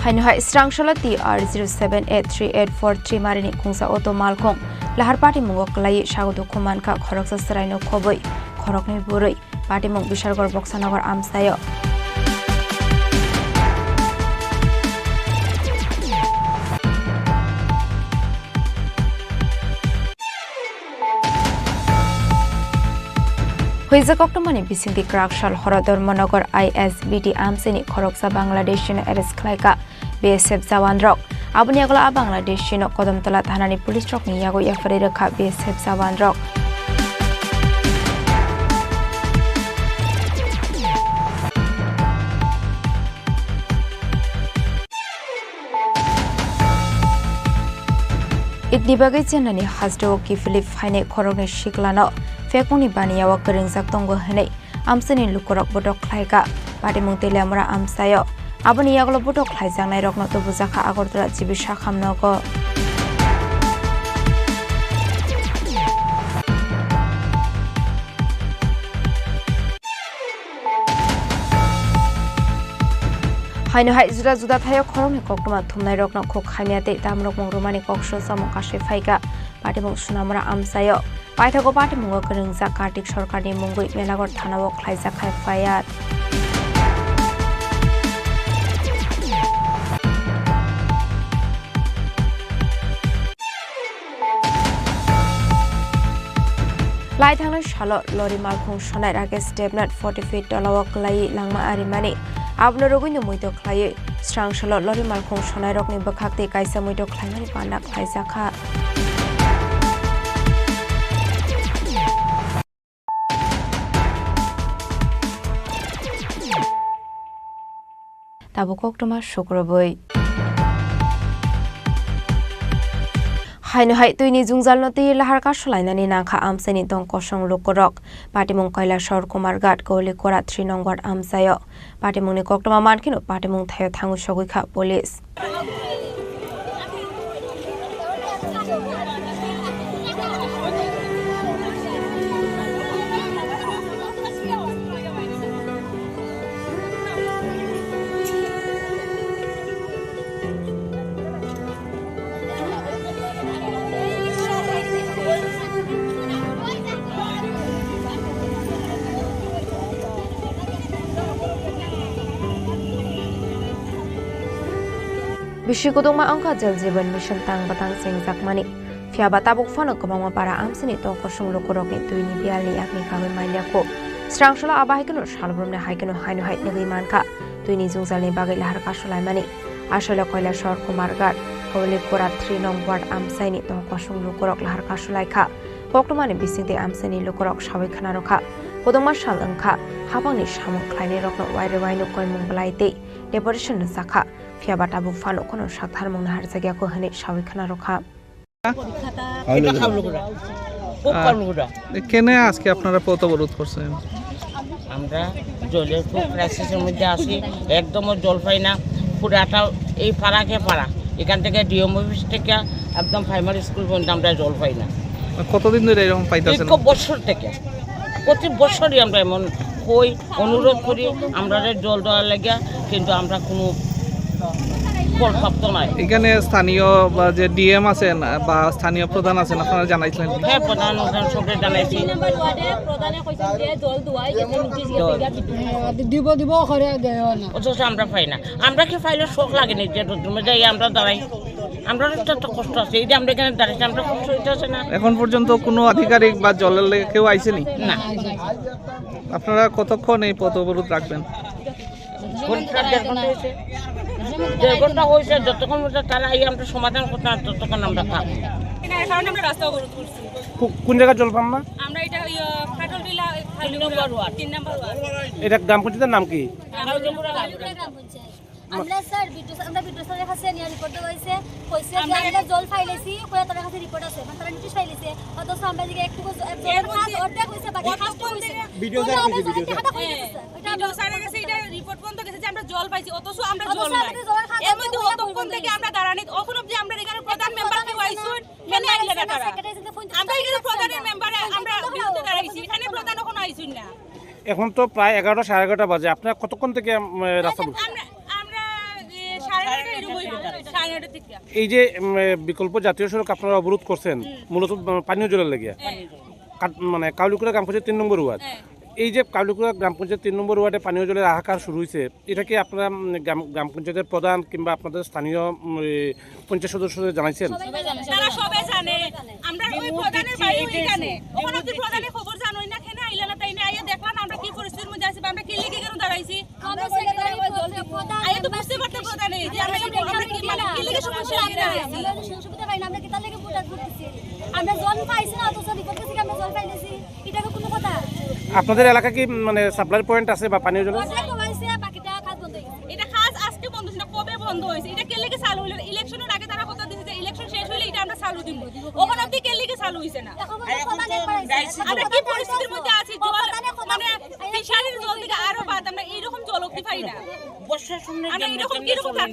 হাইনহাই স্রাংশাল TR078384 মারিনি খুংসা অটোমালকং লাহার পাটিমুং কলাই স্বাগত খুমানখা খরকসা সরাইনো খবই খরকনি বুরই পাটিমুং Bishalgarh Boxanagar আমসায় Huizak Oktomani Bisinti Krakshal Hora Dharmanagar ISBT Amsini Khoroksa Bangladeshino Eres Klaika BSF Zawandrok Abuniagla Bangladeshino Kodamtala Thanani Police Trok Niyago Yafariraka BSF Zawandrok Itnibagai Chenani Hasdo Kifilip Haine Korone Shiklano Fekuni Baniawa Keringsak Tongo Hene Amsini Lukorok Bodok Klaika Patimung Telamra Amsayo Abuniaglo Bodok Klaisang Nairok Noto Buzaka Agortra Jibishakam Nogo Haino hai juda juda thayo khoroni koktoma thumnai rokno khok khamiate tamrok mongromani koksho samong kashe phaika patimong sunamra amsayo paithago patimong keringja kartik sarkarni mungoi melagor thanao khlaija khai phayat Lai thangnai shalo lori malkhung sonai rakesh debnat 40 feet dolawak lai langma arimani Abno Roguino Muito Clay, Strang Shalot Lori Malcom Shonai Rockney Bakakti Kaisa Muito Climate Panda Klaisaka. Tabukok Toma Shukroboy. Haino hai tuini jungzal noti lahar ka sholainani nangkha amseni tong kosong lukorok patimung kaila shor kumar gat goli kora 3 nongwar amsayo patimung ni koktoma mankino patimung thayo thangu sogikha police Bishikuduma angka jal jiban mission tang batang sengjak mani fiaba tabuk fano kobangma para amsini tong kosong lukorokni tuini bialni yakni kawe mailako strangshala abahikeno shalbrumne haikeno haino hait negi manka tuini jungjalni bagai lahar kasolai mani asole koila shor kumargat kawli kora 3 nong ward amsaini tong kosong lukorok lahar kasolai kha koktomani bisingte amsini lukorok sabai khana rokha kodoma shal angkha habangni samung khlaini rokno waire waino koimung balaite deportation sakha fiaba tabuk fano kono sakthar mungna har jagya ko hane sabai khana rokha কেনে আজকে আপনারা পথ অবরোধ করছেন আমরা জলের খুব ক্রাইসিসের মধ্যে আছি একদম জল পাই না পুরাটা এই পাড়াকে পাড়া এখান থেকে ডিএম অফিস থেকে একদম প্রাইমারি স্কুল পর্যন্ত আমরা জল পাই না কতদিন ধরে এরকম পাইতাছেন এক বছর থেকে প্রতি বছরই আমরা এমন কই অনুরোধ করি আমরা জল দেওয়ার লাগে কিন্তু আমরা কোনো ফলপ্রাপ্ত নাই এখানে স্থানীয় বা যে ডিএম আছেন বা স্থানীয় প্রধান আছেন আপনারা জানাইছিলেন হ্যাঁ প্রধান সবকে জানাইছি দিব করে দেয় না অথচ আমরা পাই না আমরা কি পাইলে শোক লাগে না যে তুমি যাই আমরা দাঁড়াই আমরা তো কষ্ট আছে এই যে আমরা এখানে দাঁড়াইছি আমরা কষ্ট হইতেছে না এখন পর্যন্ত কোনো আধিকারিক বা জলের লেগে কেউ আইছেনি না আপনারা কতক্ষণ এই পথ অবরোধ রাখবেন দেড় ঘন্টা হয়েছে যতক্ষণ তারা আমরা সমাধান করতে ততক্ষণ আমরা থাকবো এর কারণে আমরা রাস্তা অবরোধ করছি। কোন জায়গায় জল পান না? আমরা এটা ফাটল টিলা 3 নম্বর ওয়ার্ড। এটা গ্রাম পঞ্চায়েতের নাম কি? আমরা স্যার আমরা বিদ্যুৎ স্যারের কাছে নিয়ে রিপোর্ট দেওয়া হয়েছে কইছে যে আমরা জল ফাইলেছি কই তার কাছে রিপোর্ট আছে মানে তারা নোটিশ ফাইলেছে অথচ আমরা দিকে একটু জলের কাজ অর্ধেক হইছে বাকি কাজটা হইছে ভিডিও স্যারের কাছে ভিডিও স্যারের কাছে এটা রিপোর্ট পর্যন্ত গেছে যে আমরা জল পাইছি অথচ আমরা জল নাই। এর মধ্যে অতক্ষণ থেকে আমরা দাঁড়ানি এখন অবধি আমরা এখানে প্রধান মেম্বার কে আইছুন মেনে আইলে না তারা আমরা এখানে প্রধানের মেম্বারে আমরা বিরুদ্ধে দাঁড়াইছি এখানে প্রধান এখন আইছুন না। এখন তো প্রায় 11টা 11:30 বাজে, আপনারা কতক্ষণ থেকে রাস্তা এই যে বিকল্প জাতীয় সড়ক আপনারা অবরোধ করছেন মূলত পানীয় জলের লেগে মানে কাউলিকুড়া গ্রাম পঞ্চায়েত 3 নম্বর ওয়ার্ড, এই যে কাউলিকুড়া গ্রাম পঞ্চায়েত 3 নম্বর ওয়ার্ডে পানীয় জলের হাহাকার শুরু হয়েছে, এটা কি আপনারা গ্রাম পঞ্চায়েতের প্রধান কিংবা আপনাদের স্থানীয় পঞ্চায়েত সদস্যদের জানাইছেন? তারা সবাই জানে, আমরা ওই প্রধানের বাড়ি ওইখানে ওখানে তো প্রধানের খবর জানোই না, কেন আইলা না তাই না আইয়া দেখলাম আমরা কি পরিস্থিতির মধ্যে আছি, আমরা কি লিখে কেন দাঁড়াইছি আমরা সেক্রেটারি প্রধান আইয়া তো বুঝতে পারতে প্রধানে যে আমরা কি মানে কি লিখে সমস্যা লাগি দাঁড়াইছি আমরা সুবিধা পাই না, আমরা কি তার লাগি ভোট করতেছি, আমরা জল পাইছি না তো সব রিপোর্ট থেকে আমরা জল পাইলেছি, এটা কোনো কথা? আপনাদের এলাকা কি মানে সাপ্লাই পয়েন্ট আছে বা পানীয় জলের? বাকিটা কাজ বন্ধ হয়েছে, এটা কাজ আজকে বন্ধ হয়েছে না, কবে বন্ধ হয়েছে, এটা কে লিখে চালু হলো? ইলেকশনের আগে তারা কথা দিয়েছে যে ইলেকশন শেষ হলে এটা আমরা চালু দিব, ওখানে অবধি কে লিখে চালু হয়েছে না। আমরা কি পরিস্থিতির মধ্যে আছি, জল মানে ফিশারির জল থেকে আরো বাদ আমরা এইরকম জল অবধি পাই না। বর্ষার সময়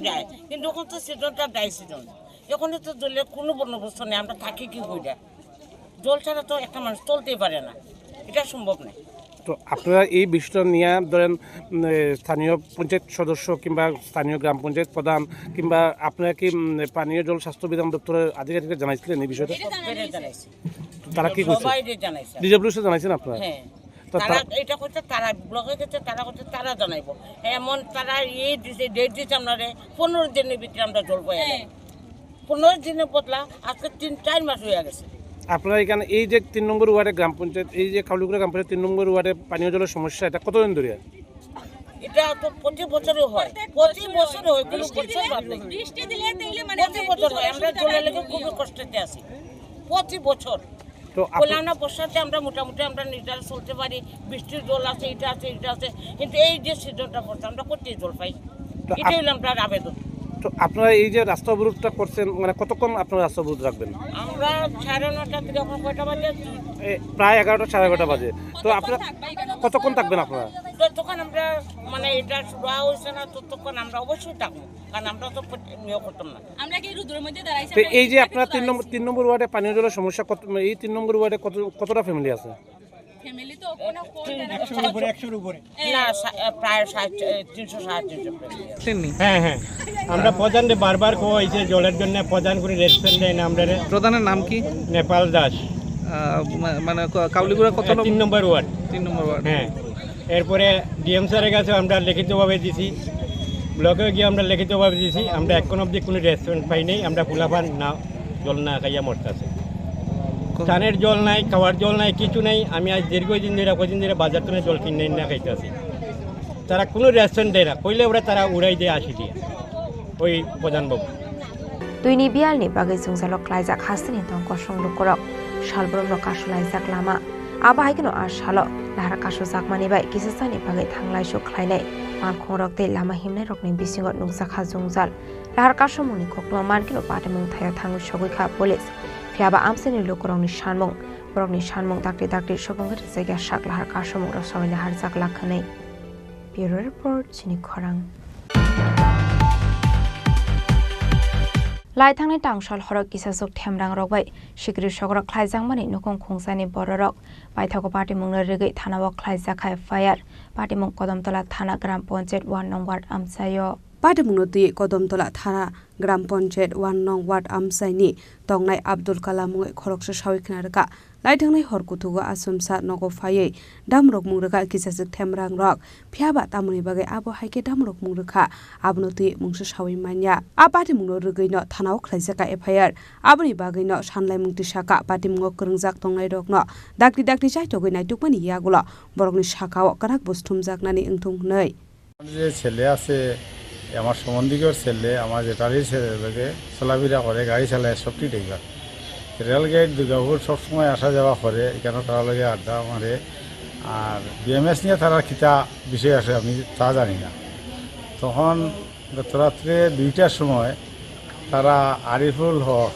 যায় কিন্তু ওখানে তো সিজনটা ডাই সিজন, এখানে তো জলের কোনো বন্দোবস্ত নেই, আমরা থাকি কি কইরা? জল ছাড়া তো একটা মানুষ চলতেই পারে না, এটা সম্ভব নয়। তো আপনারা এই বিষয়টা নিয়ে ধরেন স্থানীয় পঞ্চায়েত সদস্য কিংবা স্থানীয় গ্রাম পঞ্চায়েত প্রধান কিংবা আপনারা কি পানীয় জল স্বাস্থ্য বিধান দপ্তরের আধিকারিকরা জানাইছিলেন এই বিষয়টা? তারা কি করছে? ডিডব্লিউসি জানাইছেন আপনারা? হ্যাঁ, তারা এটা করছে, তারা ব্লকে গেছে, তারা করছে, তারা জানাইবো। এমন তারা এই দিছে ডেট দিচ্ছে আমরা 15 দিনের ভিতরে আমরা জল পাই, 15 দিনের বদলা আজকে 3-4 মাস হয়ে গেছে। আপনারা এখানে এই যে 3 নম্বর ওয়ার্ডে গ্রাম পঞ্চায়েত, এই যে কাউলিকুড়া গ্রাম পঞ্চায়েত 3 নম্বর ওয়ার্ডে পানীয় জলের সমস্যা, এটা কতদিন ধরে? এটা তো প্রতি বছরই হয়, প্রতি বছর হয়, কোনো বছর বাদ নেই, বৃষ্টি দিলে তাইলে মানে প্রতি বছর হয়। আমরা জলের লেগে খুবই কষ্টতে আছি প্রতি বছর। তো বলে আমরা বর্ষাতে আমরা মোটামুটি আমরা নিজেরা চলতে পারি, বৃষ্টির জল আছে, এটা আছে, এটা আছে, কিন্তু এই যে সিজনটা পড়ছে আমরা কোথায় জল পাই? এটাই হলো আপনার আবেদন। তো আপনারা এই যে রাস্তা অবরোধটা করছেন, মানে কতক্ষণ আপনারা রাস্তা অবরোধ রাখবেন? আমরা 9:30 থেকে এখন কয়টা বাজে? প্রায় 11টা 11:30 বাজে। তো আপনারা কতক্ষণ থাকবেন? আপনারা যতক্ষণ আমরা মানে এটা শুরু হয়েছে না ততক্ষণ আমরা অবশ্যই থাকবো, কারণ আমরা তো নিয়োগ করতাম না, আমরা কি রোদের মধ্যে দাঁড়াইছি। এই যে আপনারা 3 নম্বর ওয়ার্ডে পানীয় জলের সমস্যা, এই 3 নম্বর ওয়ার্ডে কতটা ফ্যামিলি আছে? ফ্যামিলি তো কোনো 100 উপরে না, প্রায় 300-350। হ্যাঁ হ্যাঁ, আমরা প্রধানকে বারবার কইছে জলের জন্য, প্রধান করে রেসপন্স দেয় না। আমরা প্রধানের নাম কি? নেপাল দাস, মানে কাউলিকুড়া কত 3 নম্বর ওয়ার্ড? 3 নম্বর ওয়ার্ড। হ্যাঁ, এরপরে ডিএম স্যারের কাছে আমরা লিখিতভাবে দিছি, ব্লকে গিয়ে আমরা লিখিতভাবে দিছি, আমরা এখন অবধি কোনো রেসপন্স পাই নাই। আমরা ফুলাফান না জল না খাইয়া মরতেছে, স্নানের জল নাই, খাওয়ার জল নাই, কিছু নাই। আমি আজ দীর্ঘদিন ধরে বাজার থেকে জল কিনে না খাইতেছি, তারা কোনো রেসপন্স দেয় না, কইলে ওরা তারা উড়াই দিয়ে আসি দিয়ে ওই প্রধানবাবু। Tuini bialni bagai jungjalok klaijak hasini tongko songlukorok salbromno kasulaijak lama abahaikino ashalo lahar kasujak manibai kisasani bagai thanglaisu khlainai mankhongrok tei lama himnai rokni bisingot nungjakha jungjal lahar kasumuni kokno mankino patemung thaya thangu sogoi police phiaba amseni lokorokni sanmung dakti sobongir jaiga sak lahar kasumung rok soile harjak lakhanai bureau report chini khorang Lai thangnai tangsal horok kisasuk themrang rokbai sikri sogrok khlaijangmani nukong khungsani bororok baithako party mungna rigai thanao khlaijakhai fire party mung Kodamtola thana gram panchayat 1 nong ward amsayo party mungno tui Kodamtola thana gram panchayat 1 nong ward amsaini tongnai Abdul Kalam khoroksa sawikhnarka lai thangnai horkuthugo asumsa nogo phaiye damrok mungraka kisasuk themrang rok phiaba tamuni bagai abo haike damrok mungraka abno tui mungsa sawi manya a party mungno rigai no thanao khlaijaka FIR aboni bagai no sanlai mungti saka party mungo krungjak tongnai rokno dakti chaitogoi naitukmani yagulo borokni sakao karak busthumjaknani engthung hnei যে ছেলে আছে আমার সম্বন্ধীয় ছেলে আমার জেঠারির ছেলে চলাফেরা করে গাড়ি চালায় সবটি ড্রাইভার রেলগেট দুর্গাপুর সবসময় আসা যাওয়া করে, এখানে তারা লগে আড্ডা মারে। আর বিএমএস নিয়ে তারা কিতা বিষয় আসে আমি তা জানি না। তখন গতরাত্রে 2টার সময় তারা আরিফুল হক,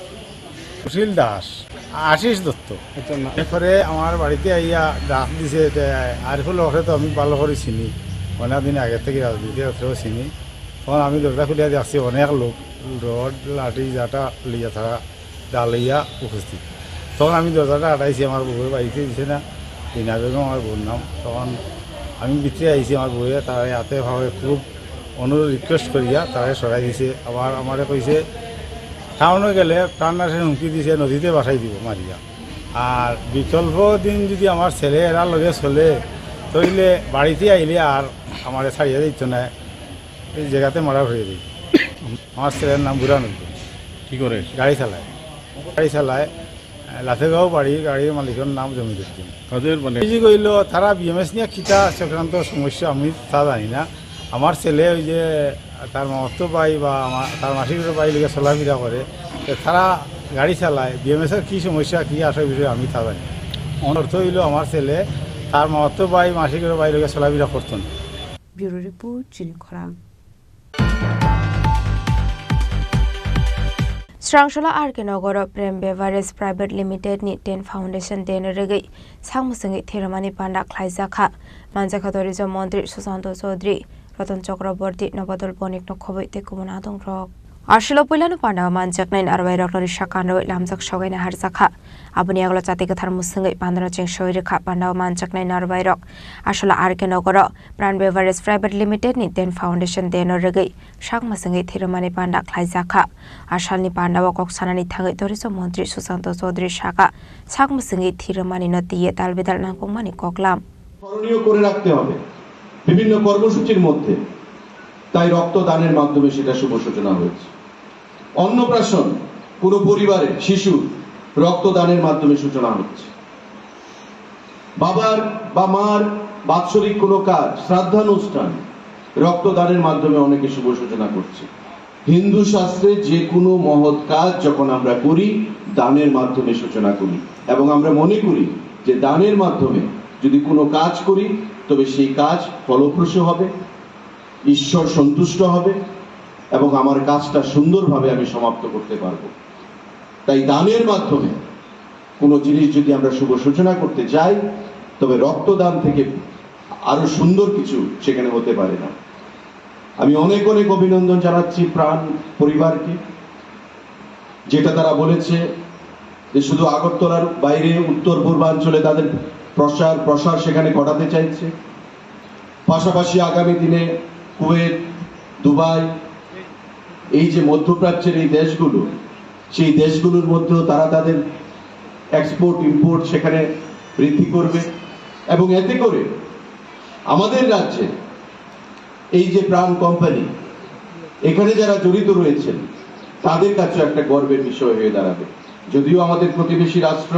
সুশীল দাস, আশিস দত্ত এরপরে আমার বাড়িতে আইয়া ডাক দিছে। আরিফুল হকরে তো আমি ভালো করে চিনি, অনেক দিন আগে থেকে রাজনীতিও চিনি। তখন আমি দরজা খুলিয়া দেখছি অনেক লোক রড লাঠি যাটা লইয়া তারা দা লইয়া উপস্থিত। তখন আমি দরজাটা আটাইছি, আমার বউয়ের বাড়িতে দিছে না, টিনা বেগম আমার বউর নাম। তখন আমি ভিতরে আইছি, আমার বউয়ে তারা হাতে ভাবে খুব অনুরোধ রিকোয়েস্ট করিয়া তারা সরাই দিছে। আবার আমারে কইছে টাউনে গেলে প্রাণনাশের হুমকি দিছে, নদীতে বাসাই দিব মারিয়া। আর বিকল্প দিন যদি আমার ছেলে এরা লগে চলে তইলে বাড়িতে আইলে আর আমার ছাড়িয়ে দিত না, এই জায়গাতে মারা হয়ে দিই। আমার ছেলের নাম বুড়ানুদ্দিন। কী করে? গাড়ি চালায় লাথেগাঁও বাড়ি, গাড়ির মালিকের নাম জমিরুদ্দিন। তাদের মানে কি কইল তারা বিএমএস নিয়ে কিতা সংক্রান্ত সমস্যা আমি তা জানি না। আমার ছেলে ওই যে তার মামাতো ভাই বা তার মাসিকের ভাই লিগে চলাফেরা করে, তারা গাড়ি চালায়, বিএমএসের কী সমস্যা কী আসে বিষয়ে আমি তা জানি। অর্থ হইল আমার ছেলে তার মামাতো ভাই মাসিকের ভাই লিগে চলাফেরা করতো না। ব্যুরো রিপোর্ট চিনি খরাং। Srangshala RK Nagoro Prem Beverage Private Limited ni Ten Foundation Den Regai Sangmusangi Thiramani Panda Klaizakha Manjaka Tourism Mantri Susanto Chaudhary Ratan Chakraborty Nabadol Bonik Nokhoboi te Kumunadong Rok Ashilo Pulanu Panda Manjak Nain Arwai Rok Nori Shakano Lamjak Shogai na Harzakha Abuni Aglo Chati Gathar Musangi Pandra Cheng Shoiri Kha Panda Manjak Nain Arwai Rok Ashila RK Nagoro Prem Beverage Private Limited ni Ten Foundation Den Regai Sangmusangi Thiramani Panda Klaizakha Ashalni Panda Kok Sanani Thangai Tourism Mantri Susanto Chaudhary Shaka Sangmusangi Thiramani Natiye Talbidal Nangkongmani Koklam করণীয় করে রাখতে হবে বিভিন্ন কর্মসূচির মধ্যে। তাই রক্তদানের মাধ্যমে সেটা শুভ সূচনা হয়েছে। অন্নপ্রাশন পুরো পরিবারের শিশু রক্তদানের মাধ্যমে সূচনা হচ্ছে। বাবার বা মার বাৎসরিক কোনো কাজ, শ্রাদ্ধানুষ্ঠান রক্তদানের মাধ্যমে অনেকে শুভ সূচনা করছে। হিন্দু শাস্ত্রে যে কোনো মহৎ কাজ যখন আমরা করি দানের মাধ্যমে সূচনা করি, এবং আমরা মনে করি যে দানের মাধ্যমে যদি কোনো কাজ করি তবে সেই কাজ ফলপ্রসূ হবে, ঈশ্বর সন্তুষ্ট হবে এবং আমার কাজটা সুন্দরভাবে আমি সমাপ্ত করতে পারবো। তাই দানের মাধ্যমে কোনো জিনিস যদি আমরা শুভ সূচনা করতে যাই তবে রক্তদান থেকে আরো সুন্দর কিছু সেখানে হতে পারে না। আমি অনেক অনেক অভিনন্দন জানাচ্ছি প্রাণ পরিবারকে, যেটা তারা বলেছে যে শুধু আগরতলার বাইরে উত্তর পূর্বাঞ্চলে তাদের প্রসার সেখানে ঘটাতে চাইছে। পাশাপাশি আগামী দিনে কুয়েত, দুবাই, এই যে মধ্যপ্রাচ্যের এই দেশগুলো, সেই দেশগুলোর মধ্যেও তারা তাদের এক্সপোর্ট ইম্পোর্ট সেখানে বৃদ্ধি করবে এবং এতে করে আমাদের রাজ্যে এই যে প্রাণ কোম্পানি এখানে যারা জড়িত রয়েছেন তাদের কাছে একটা গর্বের বিষয় হয়ে দাঁড়াবে। যদিও আমাদের প্রতিবেশী রাষ্ট্র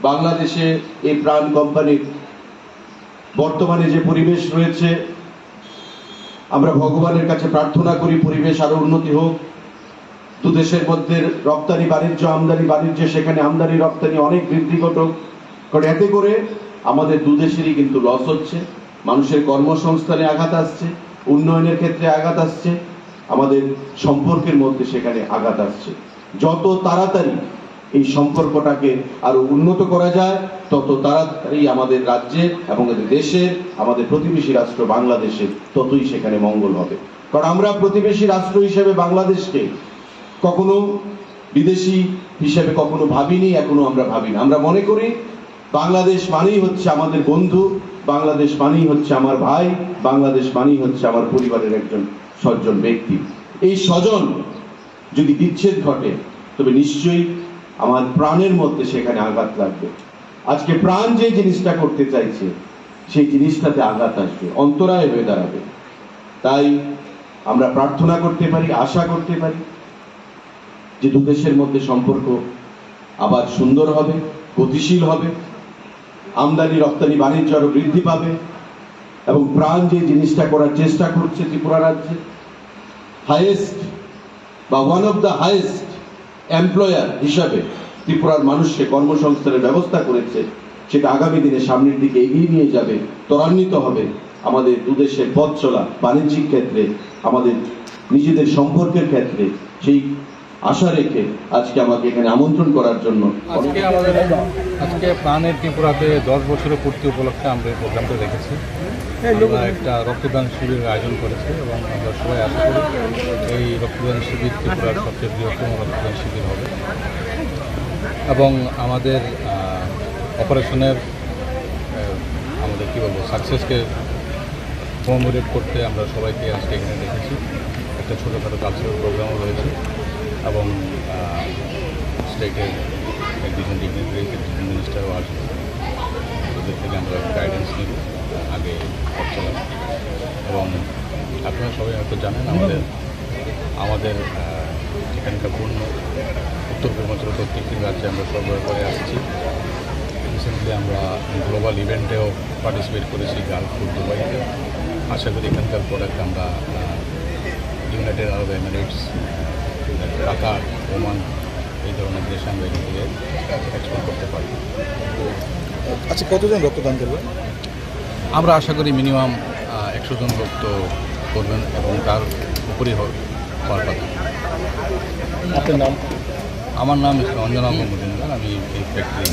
বাংলাদেশে এই প্রাণ কোম্পানির বর্তমানে যে পরিবেশ রয়েছে, আমরা ভগবানের কাছে প্রার্থনা করি পরিবেশ আরো উন্নতি হোক। দু দেশের মধ্যে রপ্তানি বাণিজ্য, আমদানি বাণিজ্য, সেখানে আমদানি রপ্তানি অনেক বৃদ্ধি ঘটুক, কারণ এতে করে আমাদের দু দেশেরই কিন্তু লস হচ্ছে, মানুষের কর্মসংস্থানে আঘাত আসছে, উন্নয়নের ক্ষেত্রে আঘাত আসছে, আমাদের সম্পর্কের মধ্যে সেখানে আঘাত আসছে। যত তাড়াতাড়ি এই সম্পর্কটাকে আরো উন্নত করা যায় তত তাড়াতাড়ি আমাদের রাজ্যের এবং দেশের, আমাদের প্রতিবেশী রাষ্ট্র বাংলাদেশের ততই সেখানে মঙ্গল হবে। কারণ আমরা প্রতিবেশী রাষ্ট্র হিসেবে বাংলাদেশকে কখনো বিদেশি হিসেবে কখনো ভাবিনি, এখনো আমরা ভাবি না। আমরা মনে করি বাংলাদেশ মানেই হচ্ছে আমাদের বন্ধু, বাংলাদেশ মানেই হচ্ছে আমার ভাই, বাংলাদেশ মানেই হচ্ছে আমার পরিবারের একজন সজ্জন ব্যক্তি। এই স্বজন যদি বিচ্ছেদ ঘটে তবে নিশ্চয়ই আমার প্রাণের মধ্যে সেখানে আঘাত লাগবে। আজকে প্রাণ যে জিনিসটা করতে চাইছে সেই জিনিসটাতে আঘাত আসবে, অন্তরায় হয়ে দাঁড়াবে। তাই আমরা প্রার্থনা করতে পারি, আশা করতে পারি যে দু দেশের মধ্যে সম্পর্ক আবার সুন্দর হবে, গতিশীল হবে, আমদানি রপ্তানি বাণিজ্য আরো বৃদ্ধি পাবে এবং প্রাণ যে জিনিসটা করার চেষ্টা করছে ত্রিপুরা রাজ্যে, হাইয়েস্ট বা one of the highest employer হিসাবে ত্রিপুরার মানুষকে কর্মসংস্থানের ব্যবস্থা করেছে, সেটা আগামী দিনে সামনের দিকে এগিয়ে নিয়ে যাবে, ত্বরান্বিত হবে। আমাদের দুদেশের পথ চলা, বাণিজ্যিক ক্ষেত্রে, আমাদের নিজেদের সম্পর্কের ক্ষেত্রে, সেই আশা রেখে আজকে আমাকে এখানে আমন্ত্রণ করার জন্য। আজকে প্রাণের ত্রিপুরাতে 10 বছরের পূর্তি উপলক্ষে আমরা এই প্রোগ্রামটা রেখেছি। আমরা একটা রক্তদান শিবিরের আয়োজন করেছি এবং আমরা সবাই আশা করি এই রক্তদান শিবির ত্রিপুরার সবচেয়ে বৃহত্তম রক্তদান শিবির হবে এবং আমাদের অপারেশনের আমাদের কী বলবো সাকসেসকে কমেমোরেট করতে আমরা সবাইকে আজকে এখানে দেখেছি। একটা ছোটোখাটো কালচারাল প্রোগ্রামও রয়েছে এবং স্টেটের একজন ডিগনিটারি মিনিস্টারও আসবে, ওদের থেকে আমরা গাইডেন্স নিব আগে পথ চলা। এবং আপনারা সবাই হয়তো জানেন আমাদের এখানকার পূর্ণ উত্তর পূর্বাঞ্চলের প্রত্যেকটি রাজ্যে আমরা সরবরাহ করে আসছি। রিসেন্টলি আমরা গ্লোবাল ইভেন্টেও পার্টিসিপেট করেছি গালফ ফুড দুবাইতে। আশা করি এখানকার প্রোডাক্ট আমরা ইউনাইটেড আরব এমিরেটস, কাতার, ওমান এই ধরনের দেশে আমরা এখান থেকে এক্সপোর্ট করতে পারি। আচ্ছা, কতজন রক্তদান করবেন? আমরা আশা করি মিনিমাম 100 জন রক্ত করবেন এবং তার উপরই হওয়ার কথা। আপনার নাম? আমার নাম অঞ্জনা মজুমদার, আমি এই ফ্যাক্টরি।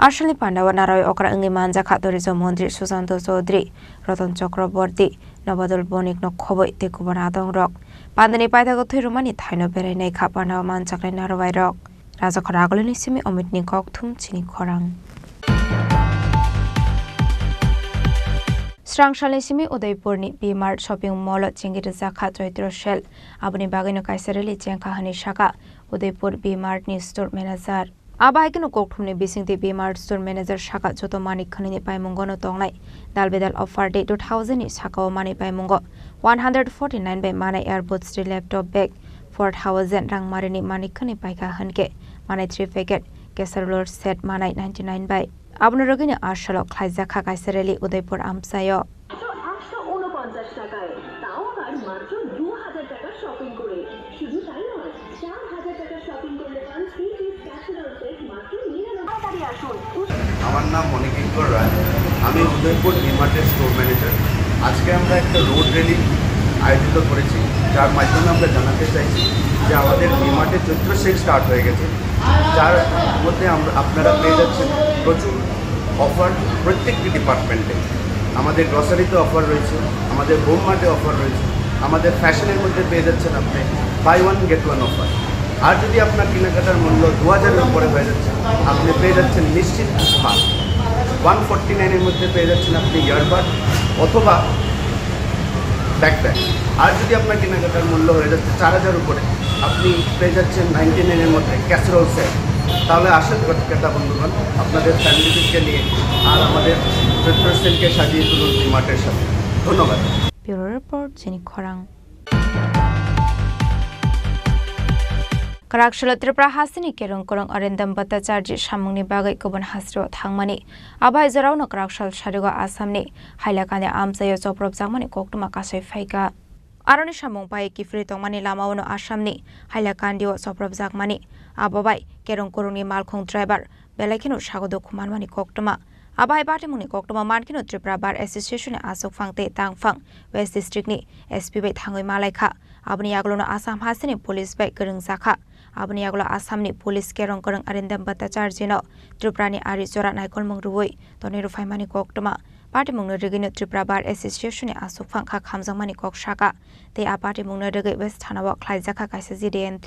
আশালি পান্ডাওয়া নারায় অকরা ইংলি মানজাখা টুরিজম মন্ত্রী সুশান্ত চৌধুরী, রতন চক্রবর্তী, নবদল বণিক নখবৈ তেকুবার আদং রক পান্দানি পায়দাগো থৈরুমানি থাইনো बेरायनाय खा पान्डावा मानजाखलाय नारवाय रक राजाखर आगोलनि सिमी अमितनि ककथुम चिनि खरां स्रांशालनि सिमी उदयपुरनि बीमार्ट शपिं मल चिंगिर जाखा चैत्र सेल आबनि बागैनो कायसारेलि चेंखाहानि शाखा Udaipur बीमार्टनि store manager आबाहायखौनो कौथुमनि बिसिंति बीमार्ट store manager शाखा जत मानिक खनिनि पाइमुंगनो तंनाय दालबेदाल अफार डे 2000 नि शाखाओ मानि पाइमुंगो 149 बाय माने एयरबुड स्ट्री लैपटॉप बैग 4000 रांमारिनि मानिक खनि पाइका हनके माने 3 पैकेट केसरलोर सेट माने 99 बाय आबनो रगिनि आशलो खाइजाखा कायसारेलि उदयपुर आमसायो 149 টাকায় তাও আবার মাত্র 2000 টাকা শপিং করে শুধু তাই নয় 4000 টাকা শপিং করলে পান 3 পিস ক্যাসেরোল সেট মাত্র 99 টাকায় আসুন। আমার নাম মণিকিঙ্কর রায়, আমি উদয়পুর ডিমার্টের স্টোর ম্যানেজার। আজকে আমরা একটা রোড র্যালি আয়োজিত করেছি, যার মাধ্যমে আমরা জানাতে চাইছি যে আমাদের ডিমার্টের চৈত্র সেল স্টার্ট হয়ে গেছে, যার মধ্যে আপনারা পেয়ে যাচ্ছেন প্রচুর অফার প্রত্যেকটি ডিপার্টমেন্টে। আমাদের গ্রসারিতে অফার রয়েছে, আমাদের হোম মার্টে অফার রয়েছে, আমাদের ফ্যাশনের মধ্যে পেয়ে যাচ্ছেন আপনি buy one get one offer. আর যদি আপনার কেনাকাটার মূল্য 2000-এর উপরে হয়ে যাচ্ছে, আপনি পেয়ে যাচ্ছেন নিশ্চিত উপহার। 149-এর মধ্যে পেয়ে যাচ্ছেন আপনি ইয়ারবাড অথবা ব্যাকপ্যাক। আর যদি আপনার কেনাকাটার মূল্য হয়ে যাচ্ছে 4000 উপরে, আপনি পেয়ে যাচ্ছেন 99-এর মধ্যে ক্যাসেরোল সেট। তাহলে আসেন ক্রেতা বন্ধুগণ, আপনাদের ফ্যামিলিকে নিয়ে আর আমাদের চৈত্র সেলকে সাজিয়ে তুলুন ডিমার্টের সাথে। ধন্যবাদ। ব্যুরো রিপোর্ট চিনি খরাং Karakshalo Tripura hasini kerong korong arendam bhattacharya samungni bagai guban hasro thangmani abai jarauno Karakshal sharigo asamni hailakane amsayo choprop jangmani koktuma kasai phaika aroni samung pai kifri tongmani lamaono asamni hailakandio choprop jangmani ababai kerong korongni malkhong driver belaikino sagodo khumanmani koktuma abai batimuni koktuma mankino Tripura Bar Association e asok phangte tangphang West District ni SP bai thangoi malaikha abni aglono Assam hasini police bai kereng jakha abni aglo Assamni police kerong korong arendam bhattacharya no Tripurani ari jora naikol mungruoi toni rufaimani koktuma party mungno regino Tripura Bar Association e asok phangkha khamjangmani kok shaka te a party mungno rege West Thanawa khlaijakha kaisa GDN3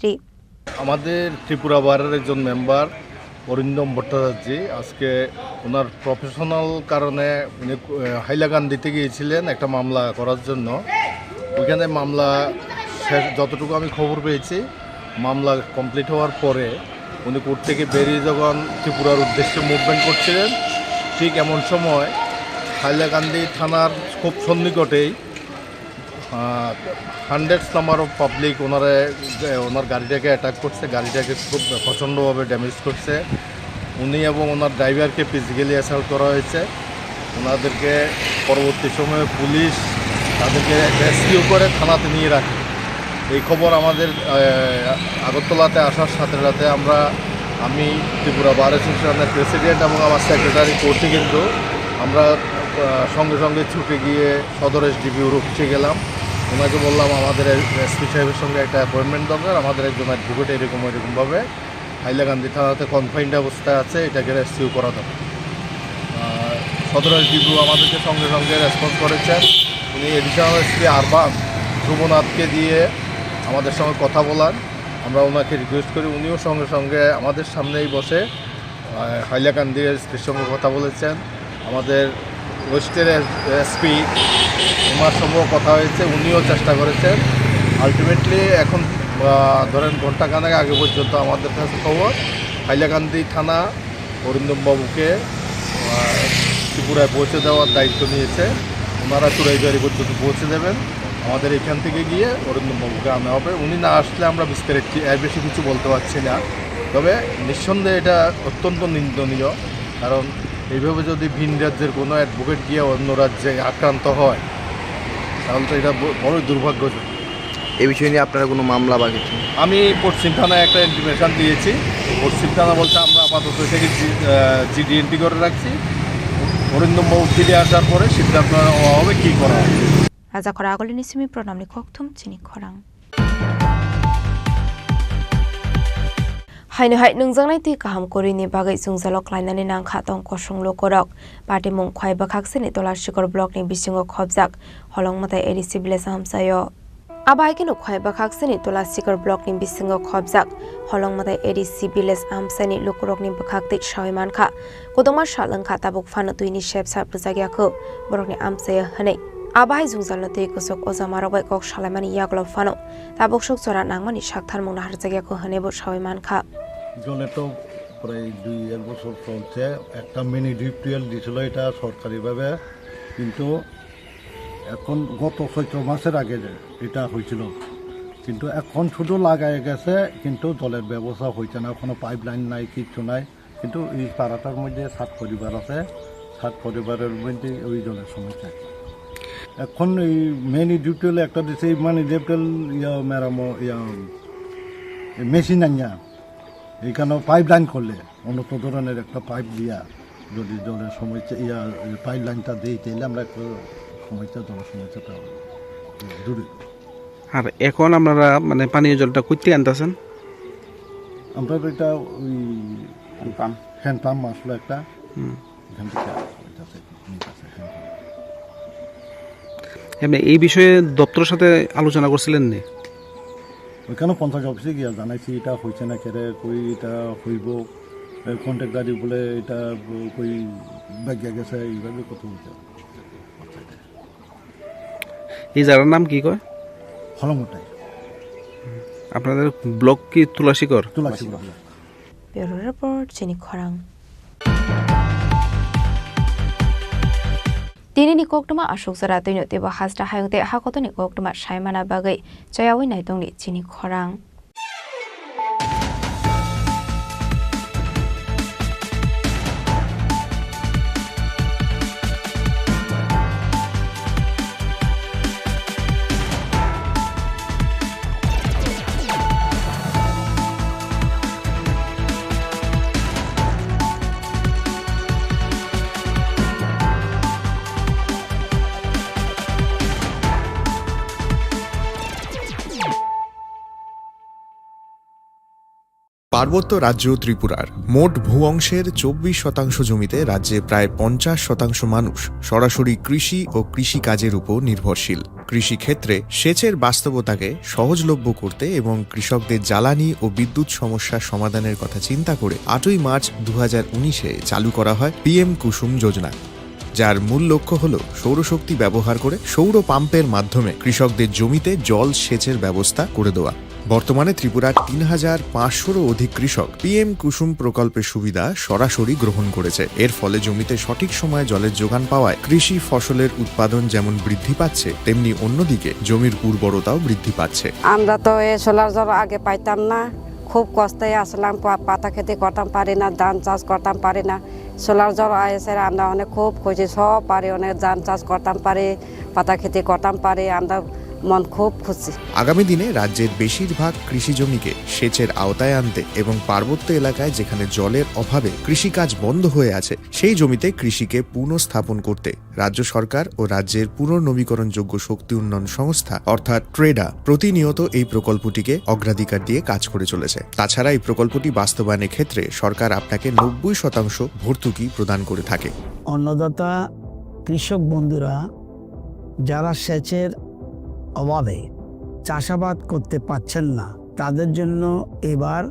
আমাদের ত্রিপুরা বারের একজন member Arindam Bhattacharya আজকে ওনার professional কারণে উনি হাইলাকান দিতে গিয়েছিলেন একটা মামলা করার জন্য। ওইখানে মামলা যতটুকু আমি খবর পেয়েছি মামলা কমপ্লিট হওয়ার পরে উনি কোর্ট থেকে বেরিয়ে যখন ত্রিপুরার উদ্দেশ্যে মুভমেন্ট করছিলেন, ঠিক এমন সময় হাইলাকান্দি থানার খুব সন্নিকটেই হান্ড্রেডস নাম্বার অফ পাবলিক ওনার গাড়িটাকে অ্যাটাক করছে, গাড়িটাকে খুব প্রচণ্ডভাবে ড্যামেজ করছে। উনি এবং ওনার ড্রাইভারকে ফিজিক্যালি অ্যাসাল্ট করা হয়েছে। ওনাদেরকে পরবর্তী সময়ে পুলিশ তাদেরকে রেস্কিউ করে থানাতে নিয়ে রাখে। এই খবর আমাদের আগরতলাতে আসার সাথে সাথে আমরা আমি ত্রিপুরা বার অ্যাসোসিয়েশনের প্রেসিডেন্ট এবং আমার সেক্রেটারি করতে কিন্তু আমরা সঙ্গে সঙ্গে ছুটে গিয়ে সদর এসডিপিও অফিসে গেলাম। ওনাকে বললাম আমাদের এসপি সাহেবের সঙ্গে একটা অ্যাপয়েন্টমেন্ট দরকার, আমাদের একজন অ্যাডভোকেট এরকমভাবে হাইলাকান্দি থানাতে কনফাইন্ড অবস্থায় আছে, এটাকে রেস্কিউ করা দরকার। সদর এসডিপিও আমাদেরকে সঙ্গে সঙ্গে রেসপন্স করেছেন। উনি এডিশনাল এসপি আরবান শুভনাথকে দিয়ে আমাদের সঙ্গে কথা বলান। আমরা ওনাকে রিকোয়েস্ট করি, উনিও সঙ্গে সঙ্গে আমাদের সামনেই বসে হাইলাকান্দি এসপির সঙ্গে কথা বলেছেন। আমাদের ওয়েস্টের এসপি ওনার সঙ্গেও কথা হয়েছে, উনিও চেষ্টা করেছেন। আলটিমেটলি এখন ধরেন ঘণ্টাখানেক আগে পর্যন্ত আমাদের কাছে খবর হাইলাকান্দি থানা অরিন্দমবাবুকে ত্রিপুরায় পৌঁছে দেওয়ার দায়িত্ব নিয়েছে। ওনারা চুড়াইবাড়ি পর্যন্ত পৌঁছে দেবেন। আমাদের এখান থেকে গিয়ে অরিন্দমবাবুকে আনা হবে। উনি না আসলে আমরা বিস্তারিত এর বেশি কিছু বলতে পারছি না। তবে নিঃসন্দেহে এটা অত্যন্ত নিন্দনীয়, কারণ এইভাবে যদি ভিন রাজ্যের কোনো অ্যাডভোকেট গিয়ে অন্য রাজ্যে আক্রান্ত হয় তাহলে তো এটা বড়ই দুর্ভাগ্যজনক। এই বিষয় নিয়ে আপনারা কোনো মামলা বা কিছু? আমি পশ্চিম থানায় একটা ইন্টিমেশন দিয়েছি। পশ্চিম থানা বলতে আমরা আপাতত এটাকে জিডিএনটি করে রাখছি। অরিন্দমবাবু ফিরে আসার পরে সিদ্ধান্ত নেওয়া হবে কী করা হবে। রাজা খরা আগলি নিসিমি প্রণামনি ককথুম চিনি খরাং হাইনো হাই नोंजोंनाय ति kaham korini bagai jungjalok lainani nangkha tong kosong lokorok party mung khwai bakhaksini tolarshikor block ni bisingo khobjak holongmatai ADC village hamsayo abai kino khwai bakhaksini tolarshikor block ni bisingo khobjak holongmatai ADC village hamsani lokorok ni bakhakti shaimankha kodongma shalangkha tabuk phano tuini shep sa prajagyakhau borok ni amsaya hanai abai jungjalno tei kusok ojamarabai kok shalaimani yaglo phano tabuk sok jora nangmani sakthar mungna harjagyakho hanebo shaimankha জলে তো প্রায় 2-1 বছর চলছে। একটা mini deep tubewell দিয়েছিল এটা সরকারিভাবে, কিন্তু এখন গত চৈত্র মাসের আগে এটা হয়েছিল, কিন্তু এখন শুধু লাগাই গেছে, কিন্তু জলের ব্যবস্থা হয়েছে না, কোনো পাইপ লাইন নাই, কিচ্ছু নাই। কিন্তু এই পাড়াটার মধ্যে 7 পরিবার আছে, 7 পরিবারের মধ্যে ওই জলের সমস্যা। এখন এই মিনি ডিপ টিউবওয়েল একটা দিচ্ছে, মানে ডিপ টিউবওয়েল মেশিন আনিয়া এইখানে পাইপ লাইন করলে উন্নত ধরনের একটা পাইপ দিয়া যদি জলের সমস্যা পাইপ লাইনটা দিই তাহলে আমরা একটু জলের সমস্যাটা দূরে। আর এখন আপনারা মানে পানীয় জলটা কইতে আনতেছেন? আমরা এটা ওই হ্যান্ড পাম্প আসলো একটা, এমনি এই বিষয়ে দপ্তরের সাথে আলোচনা করছিলেন নি? ওইখানে পঞ্চায়েত অফিসে গিয়া জানাইছি এটা হয়েছে না কেরে, কই এটা হইব, কন্ট্রাক্ট গাড়ি বলে এটা কই বাগিয়া গেছে, এইভাবে কত হয়েছে। এই জায়গার নাম কি কয়? হলমটাই। আপনাদের ব্লক কি তুলাসীকর? তুলাসীকর। ব্যুরো রিপোর্ট চিনি খরাং Dinini koktuma ashok zara toino tebo hasra hayungte hakotoni koktuma shaimana bagai chayawi naitongni chini khorang পার্বত্য রাজ্য ত্রিপুরার মোট ভূ অংশের 24% জমিতে রাজ্যে প্রায় 50% মানুষ সরাসরি কৃষি ও কৃষিকাজের উপর নির্ভরশীল। কৃষিক্ষেত্রে সেচের বাস্তবতাকে সহজলভ্য করতে এবং কৃষকদের জ্বালানি ও বিদ্যুৎ সমস্যার সমাধানের কথা চিন্তা করে 8ই মার্চ 2019-এ চালু করা হয় PM কুসুম যোজনা, যার মূল লক্ষ্য হল সৌরশক্তি ব্যবহার করে সৌর পাম্পের মাধ্যমে কৃষকদের জমিতে জল সেচের ব্যবস্থা করে দেওয়া। বর্তমানে ত্রিপুরার 3500-রও অধিক কৃষক PM কুসুম প্রকল্পের সুবিধা সরাসরি গ্রহণ করেছে। এর ফলে জমিতে সঠিক সময়ে জলের যোগান পাওয়ায় কৃষি ফসলের উৎপাদন যেমন বৃদ্ধি পাচ্ছে, তেমনি অন্যদিকে জমির উর্বরতাও বৃদ্ধি পাচ্ছে। আমরা তো এই সোলার জল আগে পাইতাম না, খুব কষ্টে আসলাম, পাতা খেতে করতাম পারি না, ধান চাষ করতাম পারি না। সোলার জল এসে আমরা অনেক খুব খুশি, সব পারি, অনেক ধান চাষ করতাম পারি, পাতা খেতে করতাম পারি। আমরা মন খুব খুশি। আগামী দিনে রাজ্যের বেশিরভাগ কৃষি জমিকে সেচের আওতায় আনতে এবং পার্বত্য এলাকায় যেখানে জলের অভাবে কৃষিকাজ বন্ধ হয়ে আছে সেই জমিতে কৃষিকে পুনঃস্থাপন করতে রাজ্য সরকার ও রাজ্যের পুনর্নবীকরণযোগ্য শক্তি উন্নয়ন সংস্থা অর্থাৎ ট্রেডা প্রতিনিয়ত এই প্রকল্পটিকে অগ্রাধিকার দিয়ে কাজ করে চলেছে। তাছাড়া এই প্রকল্পটি বাস্তবায়নের ক্ষেত্রে সরকার আপনাকে 90% ভর্তুকি প্রদান করে থাকে। অন্নদাতা কৃষক বন্ধুরা যারা সেচের অভাবে চাষাবাদ করতে পারছেন না তাদের জন্য এবার